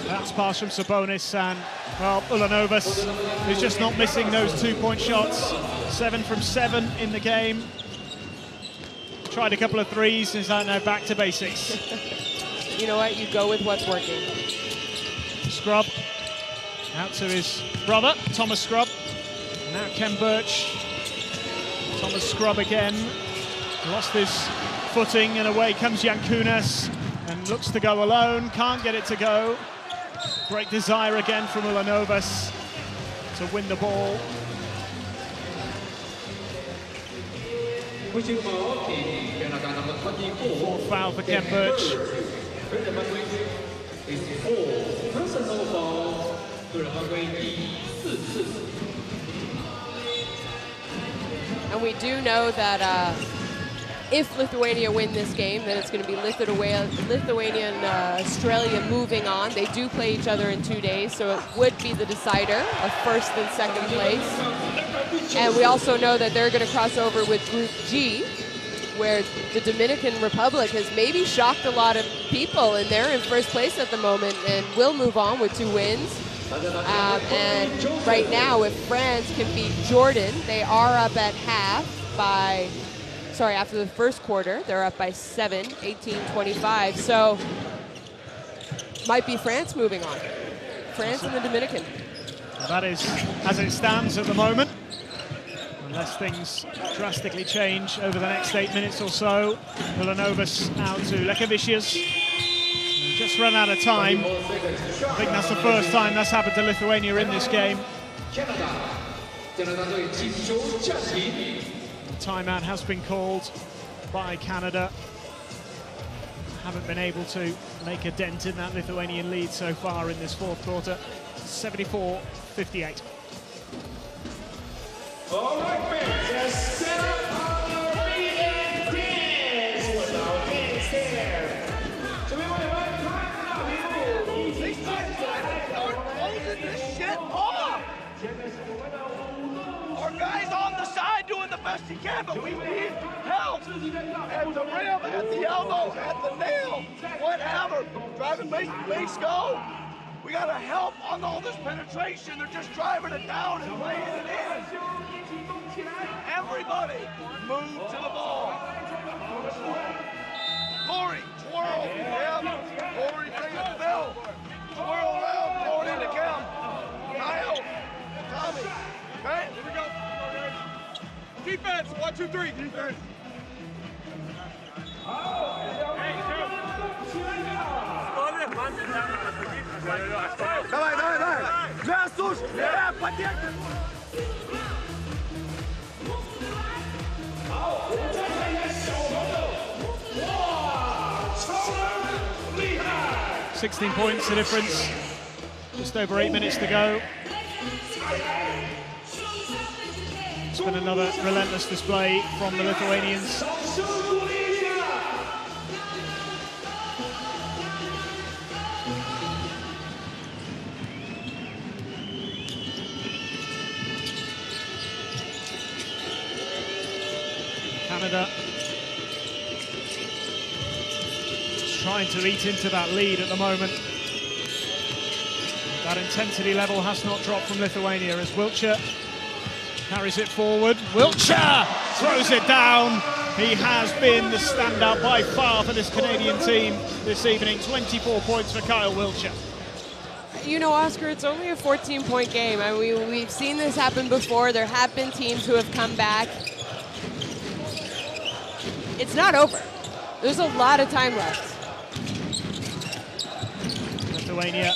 That's pass from Sabonis, and, well, Ulanovas is just not missing those 2-point shots. 7 from 7 in the game. Tried a couple of threes, and is now back to basics. You know what? You go with what's working. Scrub out to his brother, Thomas Scrub. Now Ken Birch. Thomas Scrub again. Lost his footing, and away comes Yankunas. And looks to go alone, can't get it to go. Great desire again from Ulanovas to win the ball. Fourth foul for Ken Birch. And we do know that if Lithuania win this game, then it's going to be Lithuania and Australia moving on. They do play each other in 2 days, so it would be the decider of first and second place. And we also know that they're going to cross over with Group G, where the Dominican Republic has maybe shocked a lot of people, and they're in first place at the moment and will move on with 2 wins. And right now, if France can beat Jordan, they are up at after the first quarter, they're up by 7, 18-25. So might be France moving on. France and the Dominican. Well, that is as it stands at the moment. Unless things drastically change over the next 8 minutes or so. Ulanovas out to Lekavicius. Just run out of time. I think that's the first time that's happened to Lithuania in this game. Timeout has been called by Canada. Haven't been able to make a dent in that Lithuanian lead so far in this fourth quarter. 74-58. All right, fans, just set up on your feet and dance with our dance there. So we want to They start closing this shit off. Our guy's on the side doing the best he can, but we need help at the rim, at the elbow, at the nail, whatever. Driving base go. We got to help on all this penetration. They're just driving it down and laying it in. Everybody move to the ball. Corey, twirl. Yep. Corey, bring it to Bill. Twirl around, throw it into Kim. Kyle, Tommy. Okay, here we go. Defense, 1, 2, 3. Defense. Давай, давай, давай! Жасуш! Поддержка! $16 points the difference. Just over 8 minutes to go. It's been another relentless display from the Lithuanians. Canada just trying to eat into that lead at the moment. That intensity level has not dropped from Lithuania as Wiltjer carries it forward. Wiltjer throws it down. He has been the standout by far for this Canadian team this evening. 24 points for Kyle Wiltjer. You know, Oscar, it's only a 14-point game. I mean, we've seen this happen before. There have been teams who have come back. It's not over. There's a lot of time left. Lithuania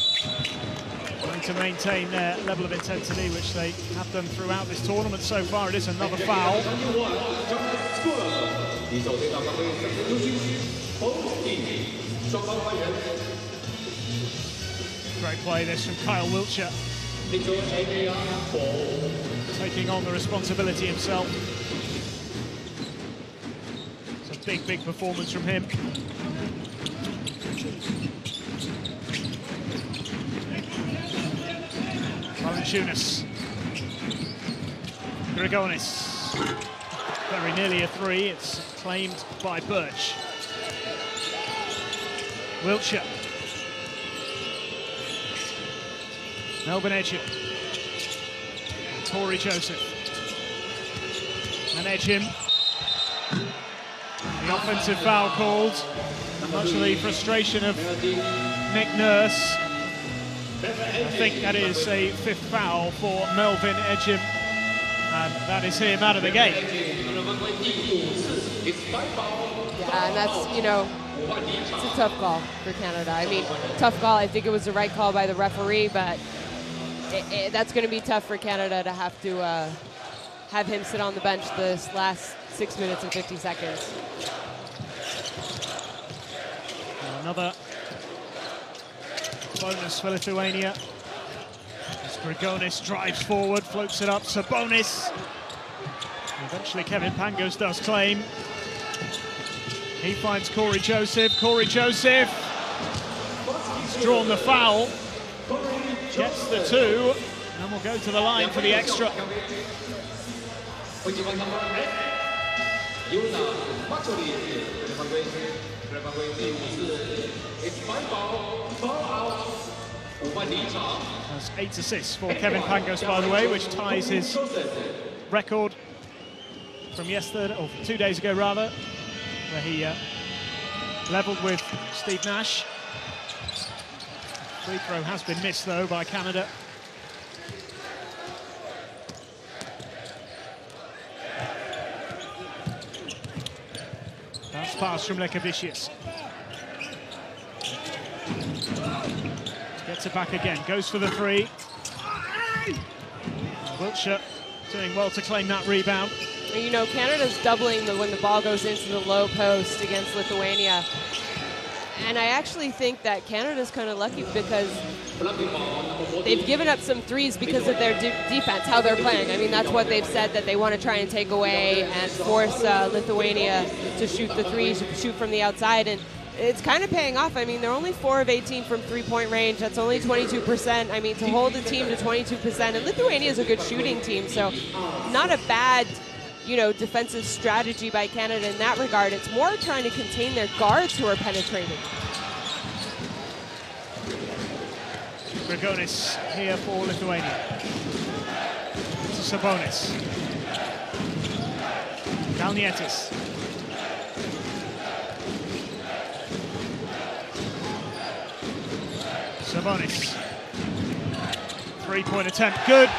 trying to maintain their level of intensity, which they have done throughout this tournament so far. It is another foul. Great play this from Kyle Wiltjer. Taking on the responsibility himself. It's a big, big performance from him. Valanciunas. Grigonis. Very nearly a three. It's claimed by Birch. Wiltjer. Melvin Edgeham. Corey Joseph. And Edgeham. The offensive foul called. Much of the frustration of Nick Nurse. I think that is a 5th foul for Melvin Edgeham. And that is him out of the game. Yeah, and that's, you know, it's a tough call for Canada. I mean, tough call. I think it was the right call by the referee, but that's going to be tough for Canada to have him sit on the bench this last 6 minutes and 50 seconds. Another bonus for Lithuania. As Grigonis drives forward, floats it up. Sabonis. Eventually Kevin Pangos does claim. He finds Corey Joseph. Corey Joseph. He's drawn the foul. Gets the 2. And we'll go to the line for the extra. That's 8 assists for Kevin Pangos, by the way, which ties his record from yesterday, or 2 days ago rather, where he leveled with Steve Nash. Free throw has been missed though by Canada. Bounce pass from Lekavicius. Gets it back again, goes for the 3. Wiltjer doing well to claim that rebound. You know, Canada's doubling when the ball goes into the low post against Lithuania. And I actually think that Canada's kind of lucky because they've given up some threes because of their defense, how they're playing. I mean, that's what they've said, that they want to try and take away and force Lithuania to shoot the threes, shoot from the outside. And it's kind of paying off. I mean, they're only 4 of 18 from three-point range. That's only 22%. I mean, to hold the team to 22%. And Lithuania is a good shooting team, so not a bad, you know, defensive strategy by Canada in that regard. It's more trying to contain their guards who are penetrating. Grigonis here for Lithuania. To Sabonis. Kalnietis. Sabonis. 3-point attempt, good.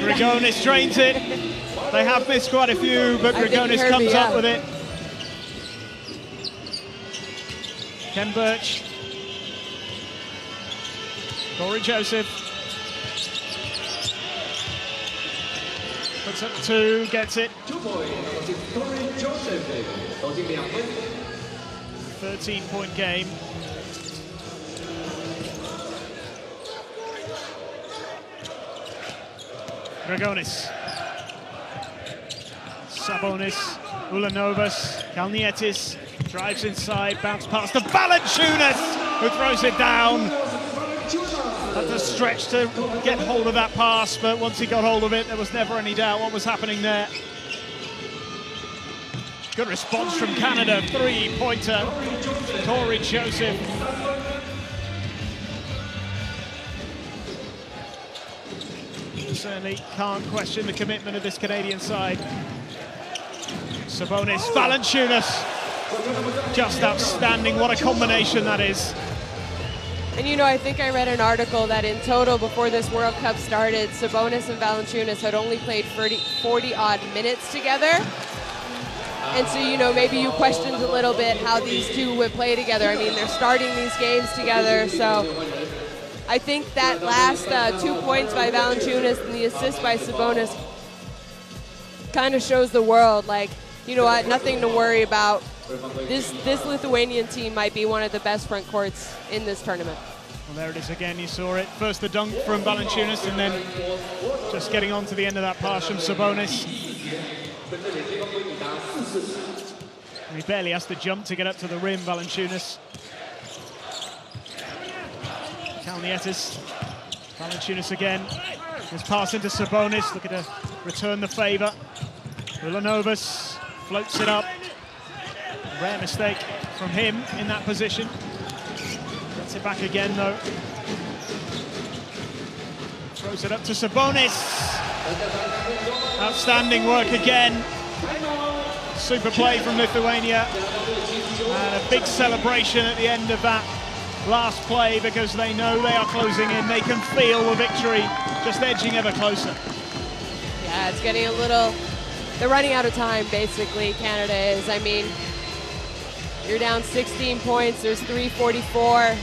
Grigonis drains it. They have missed quite a few, but Grigonis comes up with it. Ken Birch. Corey Joseph. Puts up 2, gets it. 13-point game. Grigonis. Sabonis. Ulanovas. Kalnietis. Drives inside. Bounce pass to Valanciunas, who throws it down. Had to stretch to get hold of that pass, but once he got hold of it, there was never any doubt what was happening there. Good response from Canada. 3-pointer. Corey Joseph. Certainly can't question the commitment of this Canadian side. Sabonis, Valanciunas, just outstanding. What a combination that is. And you know, I think I read an article that in total before this World Cup started, Sabonis and Valanciunas had only played 40-odd minutes together. And so, you know, maybe you questioned a little bit how these two would play together. I mean, they're starting these games together, so I think that last 2 points by Valanciunas and the assist by Sabonis kind of shows the world, like, you know what, nothing to worry about. This Lithuanian team might be one of the best front courts in this tournament. Well, there it is again, you saw it. First the dunk from Valanciunas, and then just getting on to the end of that pass from Sabonis. And he barely has to jump to get up to the rim, Valanciunas. Kalnietis. Valanciunas again. His pass into Sabonis, looking to return the favor. Ulanovas floats it up. Rare mistake from him in that position. Gets it back again though. Throws it up to Sabonis. Outstanding work again. Super play from Lithuania. And a big celebration at the end of that last play because they know they are closing in. They can feel the victory just edging ever closer. Yeah, it's getting a little... They're running out of time, basically, Canada is. I mean, you're down 16 points. There's 3:44.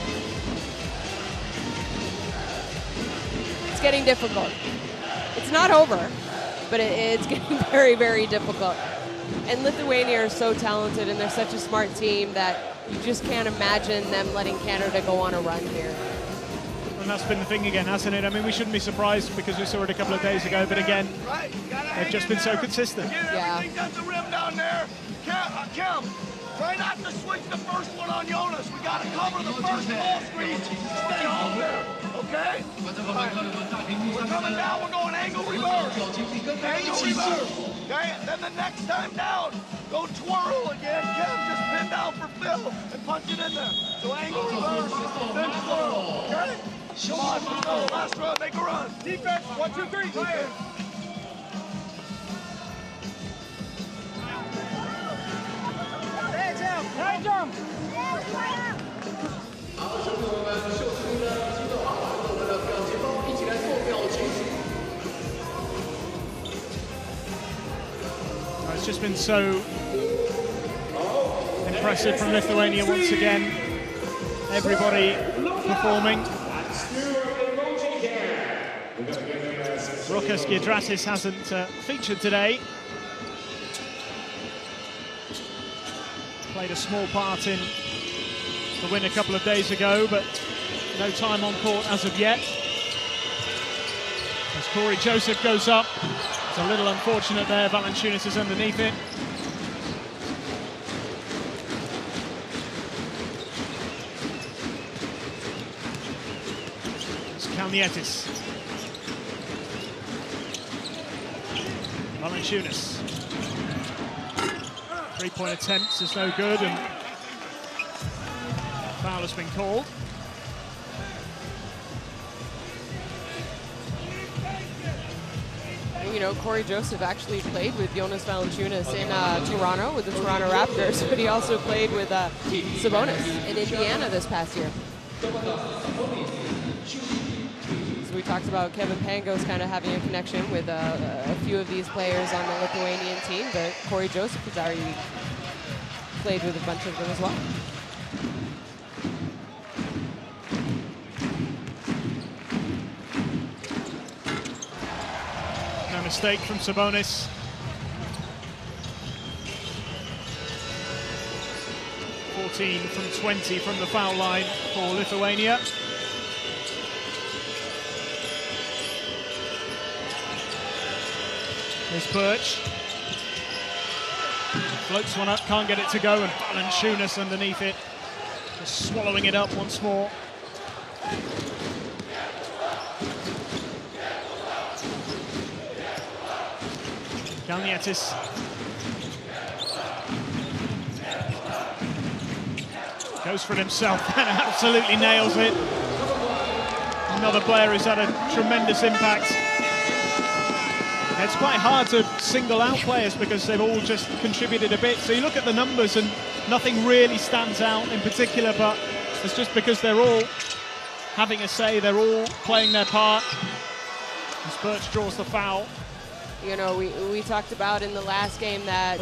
It's getting difficult. It's not over, but it's getting very, very difficult. And Lithuania are so talented, and they're such a smart team that you just can't imagine them letting Canada go on a run here. And that's been the thing again, hasn't it? I mean, we shouldn't be surprised because we saw it a couple of days ago, but again, they've just been so consistent. Yeah. Everything's at the rim down there. Kim, try not to switch the first one on Jonas. We got to cover the first ball screen. Stay on there, okay? Right. We're coming down. We're going angle reverse. Angle reverse. Okay? Then the next time down, go twirl again. Kim, just pin down for Phil and punch it in there. So angle reverse, then twirl. Okay? Come on, let's go. Last run. Make a run. Defense. 1, 2, 3. Go ahead. Hey, jump! It's just been so impressive from Lithuania once again. Everybody performing. Rokas Giedrasis hasn't featured today. Played a small part in the win a couple of days ago, but no time on court as of yet. As Corey Joseph goes up, it's a little unfortunate there. Valanciunas is underneath it. It's Kalnietis. Valanciunas. Three-point attempts is no good, and foul has been called. You know, Corey Joseph actually played with Jonas Valanciunas in Toronto with the Toronto Raptors, but he also played with Sabonis in Indiana this past year. So we talked about Kevin Pangos kind of having a connection with a few of these players on the Lithuanian team, but Corey Joseph has already played with a bunch of them as well. No mistake from Sabonis. (14 from 20 from the foul line for Lithuania. Here's Birch. Floats one up, can't get it to go, and Valanciunas underneath it. Just swallowing it up once more. Kalnietis. Goes for it himself and absolutely nails it. Another player who's had a tremendous impact. It's quite hard to single out players because they've all just contributed a bit. So you look at the numbers and nothing really stands out in particular, but it's just because they're all having a say, they're all playing their part. As Birch draws the foul. You know, we talked about in the last game that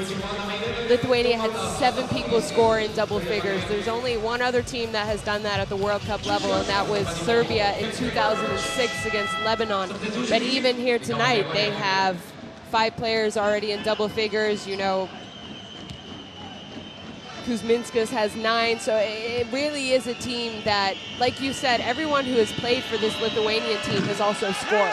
Lithuania had 7 people score in double figures. There's only one other team that has done that at the World Cup level, and that was Serbia in 2006 against Lebanon. But even here tonight, they have 5 players already in double figures. You know, Kuzminskas has 9, so it really is a team that, like you said, everyone who has played for this Lithuanian team has also scored.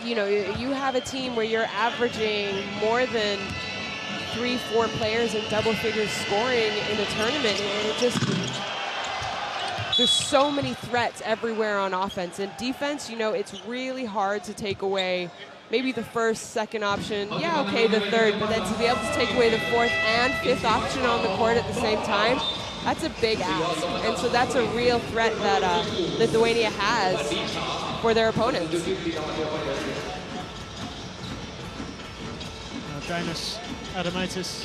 You know, you have a team where you're averaging more than 3-4 players in double figures scoring in a tournament, and it just, there's so many threats everywhere on offense. And defense, you know, it's really hard to take away maybe the first, second option, yeah, okay, the third, but then to be able to take away the 4th and 5th option on the court at the same time, That's a big ask, and so that's a real threat that Lithuania has for their opponents. Danis Adamaitis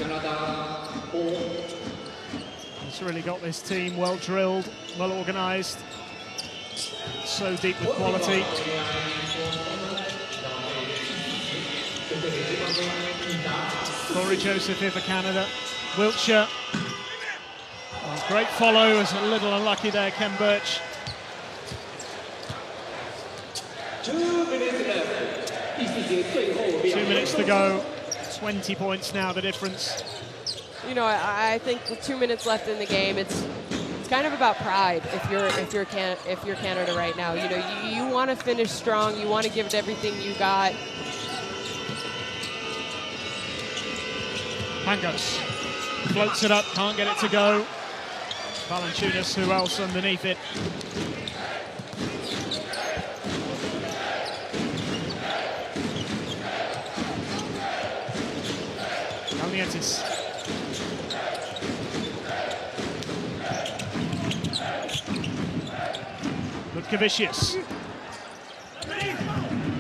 has really got this team well drilled, well organised, so deep with quality. Corey Joseph here for Canada. Wiltjer. Oh, great follow, was a little unlucky there, Ken Birch. 2 minutes left. 2 minutes to go. 20 points now, the difference. You know, I think with 2 minutes left in the game, it's kind of about pride. If you're Canada right now, you know, you want to finish strong. You want to give it everything you got. Pangos floats it up, can't get it to go. Valanciunas, who else underneath it? Kalnietis. Lutkevicius.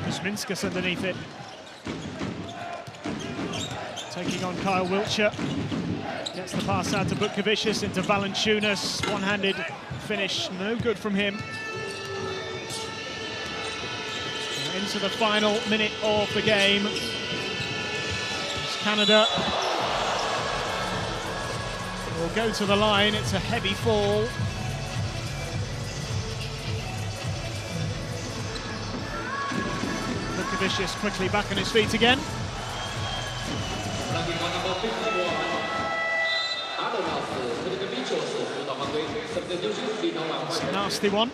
Kuzminskas underneath it. Taking on Kyle Wiltjer. Gets the pass out to Butkevicius into Valanciunas. One-handed finish, no good from him. Into the final minute of the game. It's Canada will go to the line. It's a heavy fall. Butkevicius quickly back on his feet again. It's a nasty one.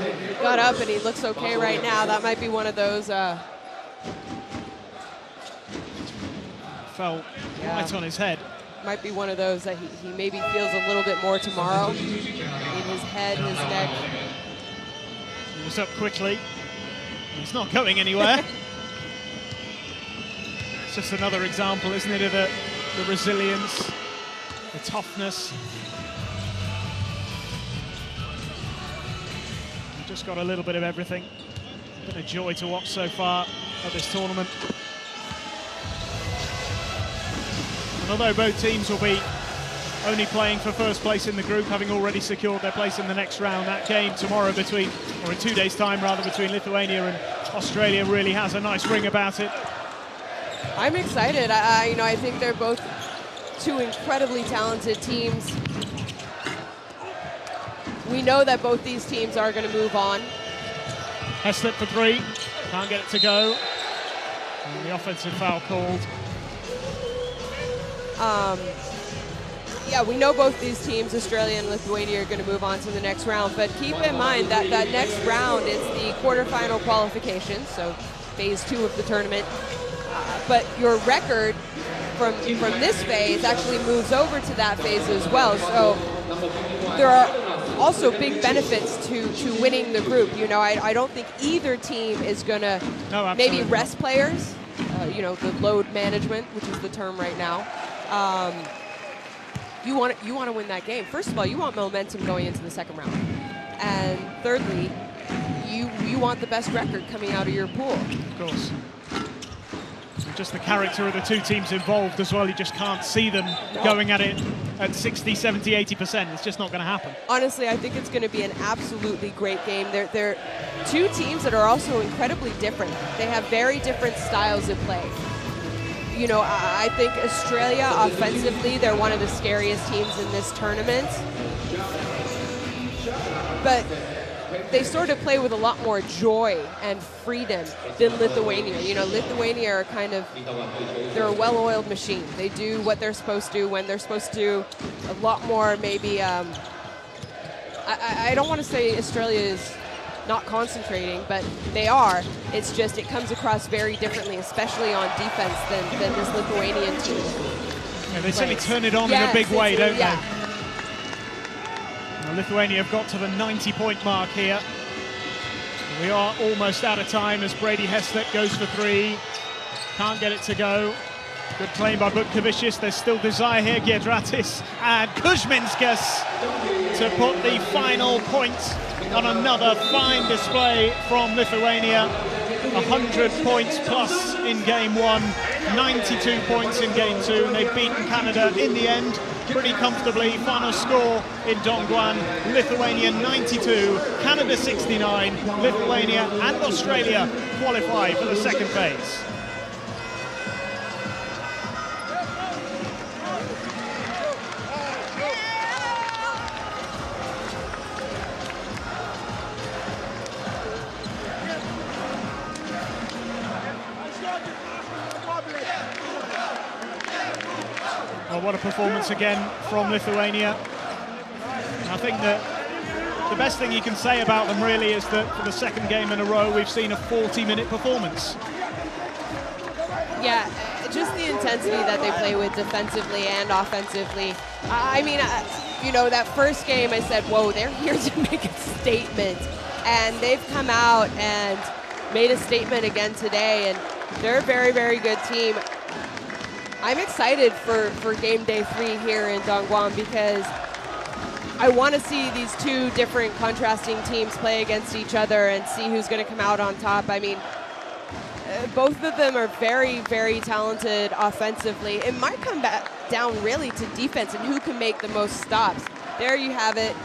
He got up and he looks okay right now. That might be one of those. Fell right on his head. Might be one of those that he maybe feels a little bit more tomorrow in his head, his neck. He was up quickly. He's not going anywhere. It's just another example, isn't it, of the resilience, the toughness. We've just got a little bit of everything. Been a joy to watch so far of this tournament. And although both teams will be only playing for first place in the group, having already secured their place in the next round, that game tomorrow between, or in 2 days' time rather, between Lithuania and Australia really has a nice ring about it. I'm excited. You know, I think they're both two incredibly talented teams. We know that both these teams are going to move on. Heslip for three, can't get it to go. And the offensive foul called. Yeah, we know both these teams, Australia and Lithuania, are going to move on to the next round, but keep in mind that that next round is the quarterfinal qualification, so phase 2 of the tournament. But your record from this phase actually moves over to that phase as well. So there are also big benefits to winning the group. You know, I don't think either team is going to maybe rest players. You know, the load management, which is the term right now. You want to win that game. First of all, you want momentum going into the second round, and thirdly, you want the best record coming out of your pool. Of course. Just the character of the two teams involved as well. You just can't see them going at it at 60, 70, 80%. It's just not going to happen. Honestly, I think it's going to be an absolutely great game. They're two teams that are also incredibly different. They have very different styles of play. You know, I think Australia, offensively, they're one of the scariest teams in this tournament. But they sort of play with a lot more joy and freedom than Lithuania. You know, Lithuania are kind of, they're a well-oiled machine. They do what they're supposed to when they're supposed to. A lot more maybe, I don't want to say Australia is not concentrating, but they are. It's just it comes across very differently, especially on defense, than this Lithuanian team. Yeah, they certainly turn it on in a big way, don't they? Now, Lithuania have got to the 90-point mark here. We are almost out of time as Brady Heslip goes for three. Can't get it to go. Good claim by Butkevicius. There's still desire here. Giedratis and Kuzminskas to put the final point on another fine display from Lithuania. 100 points plus in game 1, 92 points in game 2, and they've beaten Canada in the end pretty comfortably. Final score in Dongguan: Lithuania 92, Canada 69. Lithuania and Australia qualify for the second phase. Well, what a performance again from Lithuania. I think that the best thing you can say about them really is that for the second game in a row we've seen a 40-minute performance. Yeah, just the intensity that they play with defensively and offensively. I mean, you know, that first game I said, whoa, they're here to make a statement. And they've come out and made a statement again today, and they're a very, very good team. I'm excited for game day 3 here in Dongguan because I want to see these two different contrasting teams play against each other and see who's going to come out on top. I mean, both of them are very, very talented offensively. It might come back down really to defense and who can make the most stops. There you have it.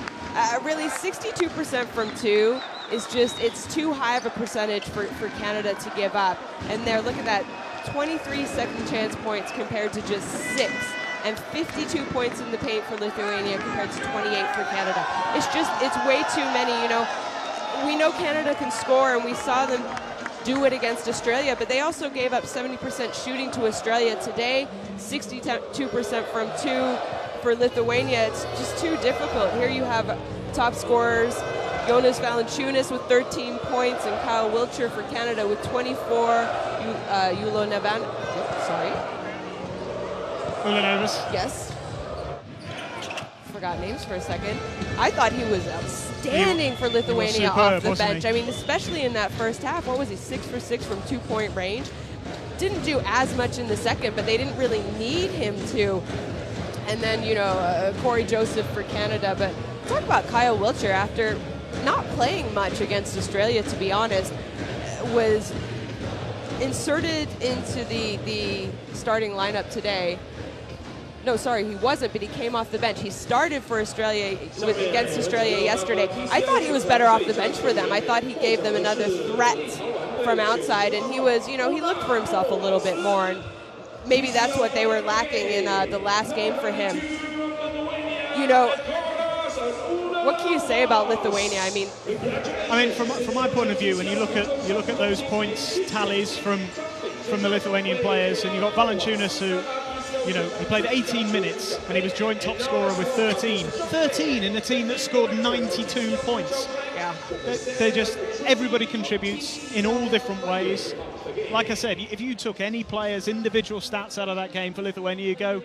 Really, 62% from 2 is just, it's too high of a percentage for Canada to give up. And there, look at that. 23 second chance points compared to just 6, and 52 points in the paint for Lithuania compared to 28 for Canada. It's just, it's way too many, you know. We know Canada can score, and we saw them do it against Australia, but they also gave up 70% shooting to Australia today, 62% from 2 for Lithuania. It's just too difficult. Here you have top scorers, Jonas Valanciunas with 13 points and Kyle Wiltjer for Canada with 24. Ulanovas. Yes. Forgot names for a second. I thought he was outstanding for Lithuania off the bench. I mean, especially in that first half. What was he, 6 for 6 from 2-point range? Didn't do as much in the second, but they didn't really need him to. And then, you know, Corey Joseph for Canada. But talk about Kyle Wiltjer, after not playing much against Australia, to be honest, was inserted into the starting lineup today. No, sorry, he wasn't, but he came off the bench. He started for Australia against Australia yesterday. I thought he was better off the bench for them. I thought he gave them another threat from outside, and he was, you know, he looked for himself a little bit more, and maybe that's what they were lacking in the last game for him. You know, what can you say about Lithuania? I mean, from my point of view, when you look at those points tallies from the Lithuanian players, and you've got Valanciunas, who, you know, he played 18 minutes and he was joint top scorer with 13. 13 in a team that scored 92 points. Yeah. They're just, everybody contributes in all different ways. Like I said, if you took any player's individual stats out of that game for Lithuania, you go,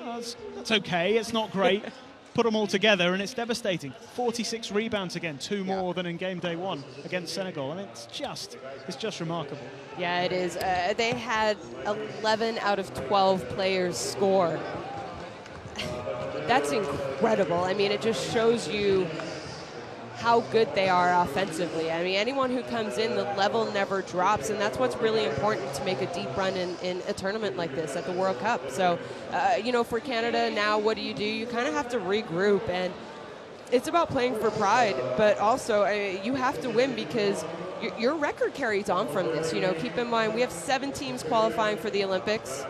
oh, that's okay, it's not great. Put them all together and it's devastating. 46 rebounds again, 2 more than in game day 1 against Senegal, and it's just remarkable. Yeah, it is. They had 11 out of 12 players score. That's incredible. I mean, it just shows you how good they are offensively. I mean, anyone who comes in, the level never drops, and that's what's really important to make a deep run in a tournament like this at the World Cup. So, you know, for Canada now, what do? You kind of have to regroup, and it's about playing for pride, but also you have to win because your record carries on from this. You know, keep in mind, we have 7 teams qualifying for the Olympics,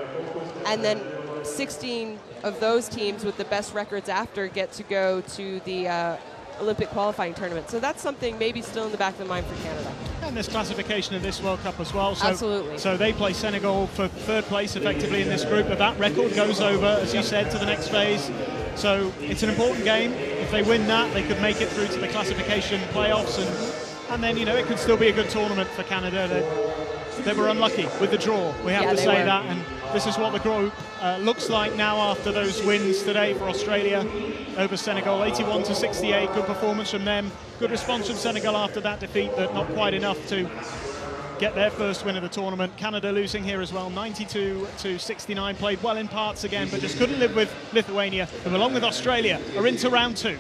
and then 16 of those teams with the best records after get to go to the Olympic qualifying tournament. So that's something maybe still in the back of the mind for Canada. And there's classification of this World Cup as well. So, absolutely. So they play Senegal for 3rd place effectively in this group, but that record goes over, as you said, to the next phase. So it's an important game. If they win that, they could make it through to the classification playoffs, and then, you know, it could still be a good tournament for Canada. They were unlucky with the draw, we have to say that, and this is what the group looks like now after those wins today for Australia over Senegal, 81-68. Good performance from them. Good response from Senegal after that defeat, but not quite enough to get their first win of the tournament. Canada losing here as well, 92-69. Played well in parts again, but just couldn't live with Lithuania, who along with Australia are into round 2.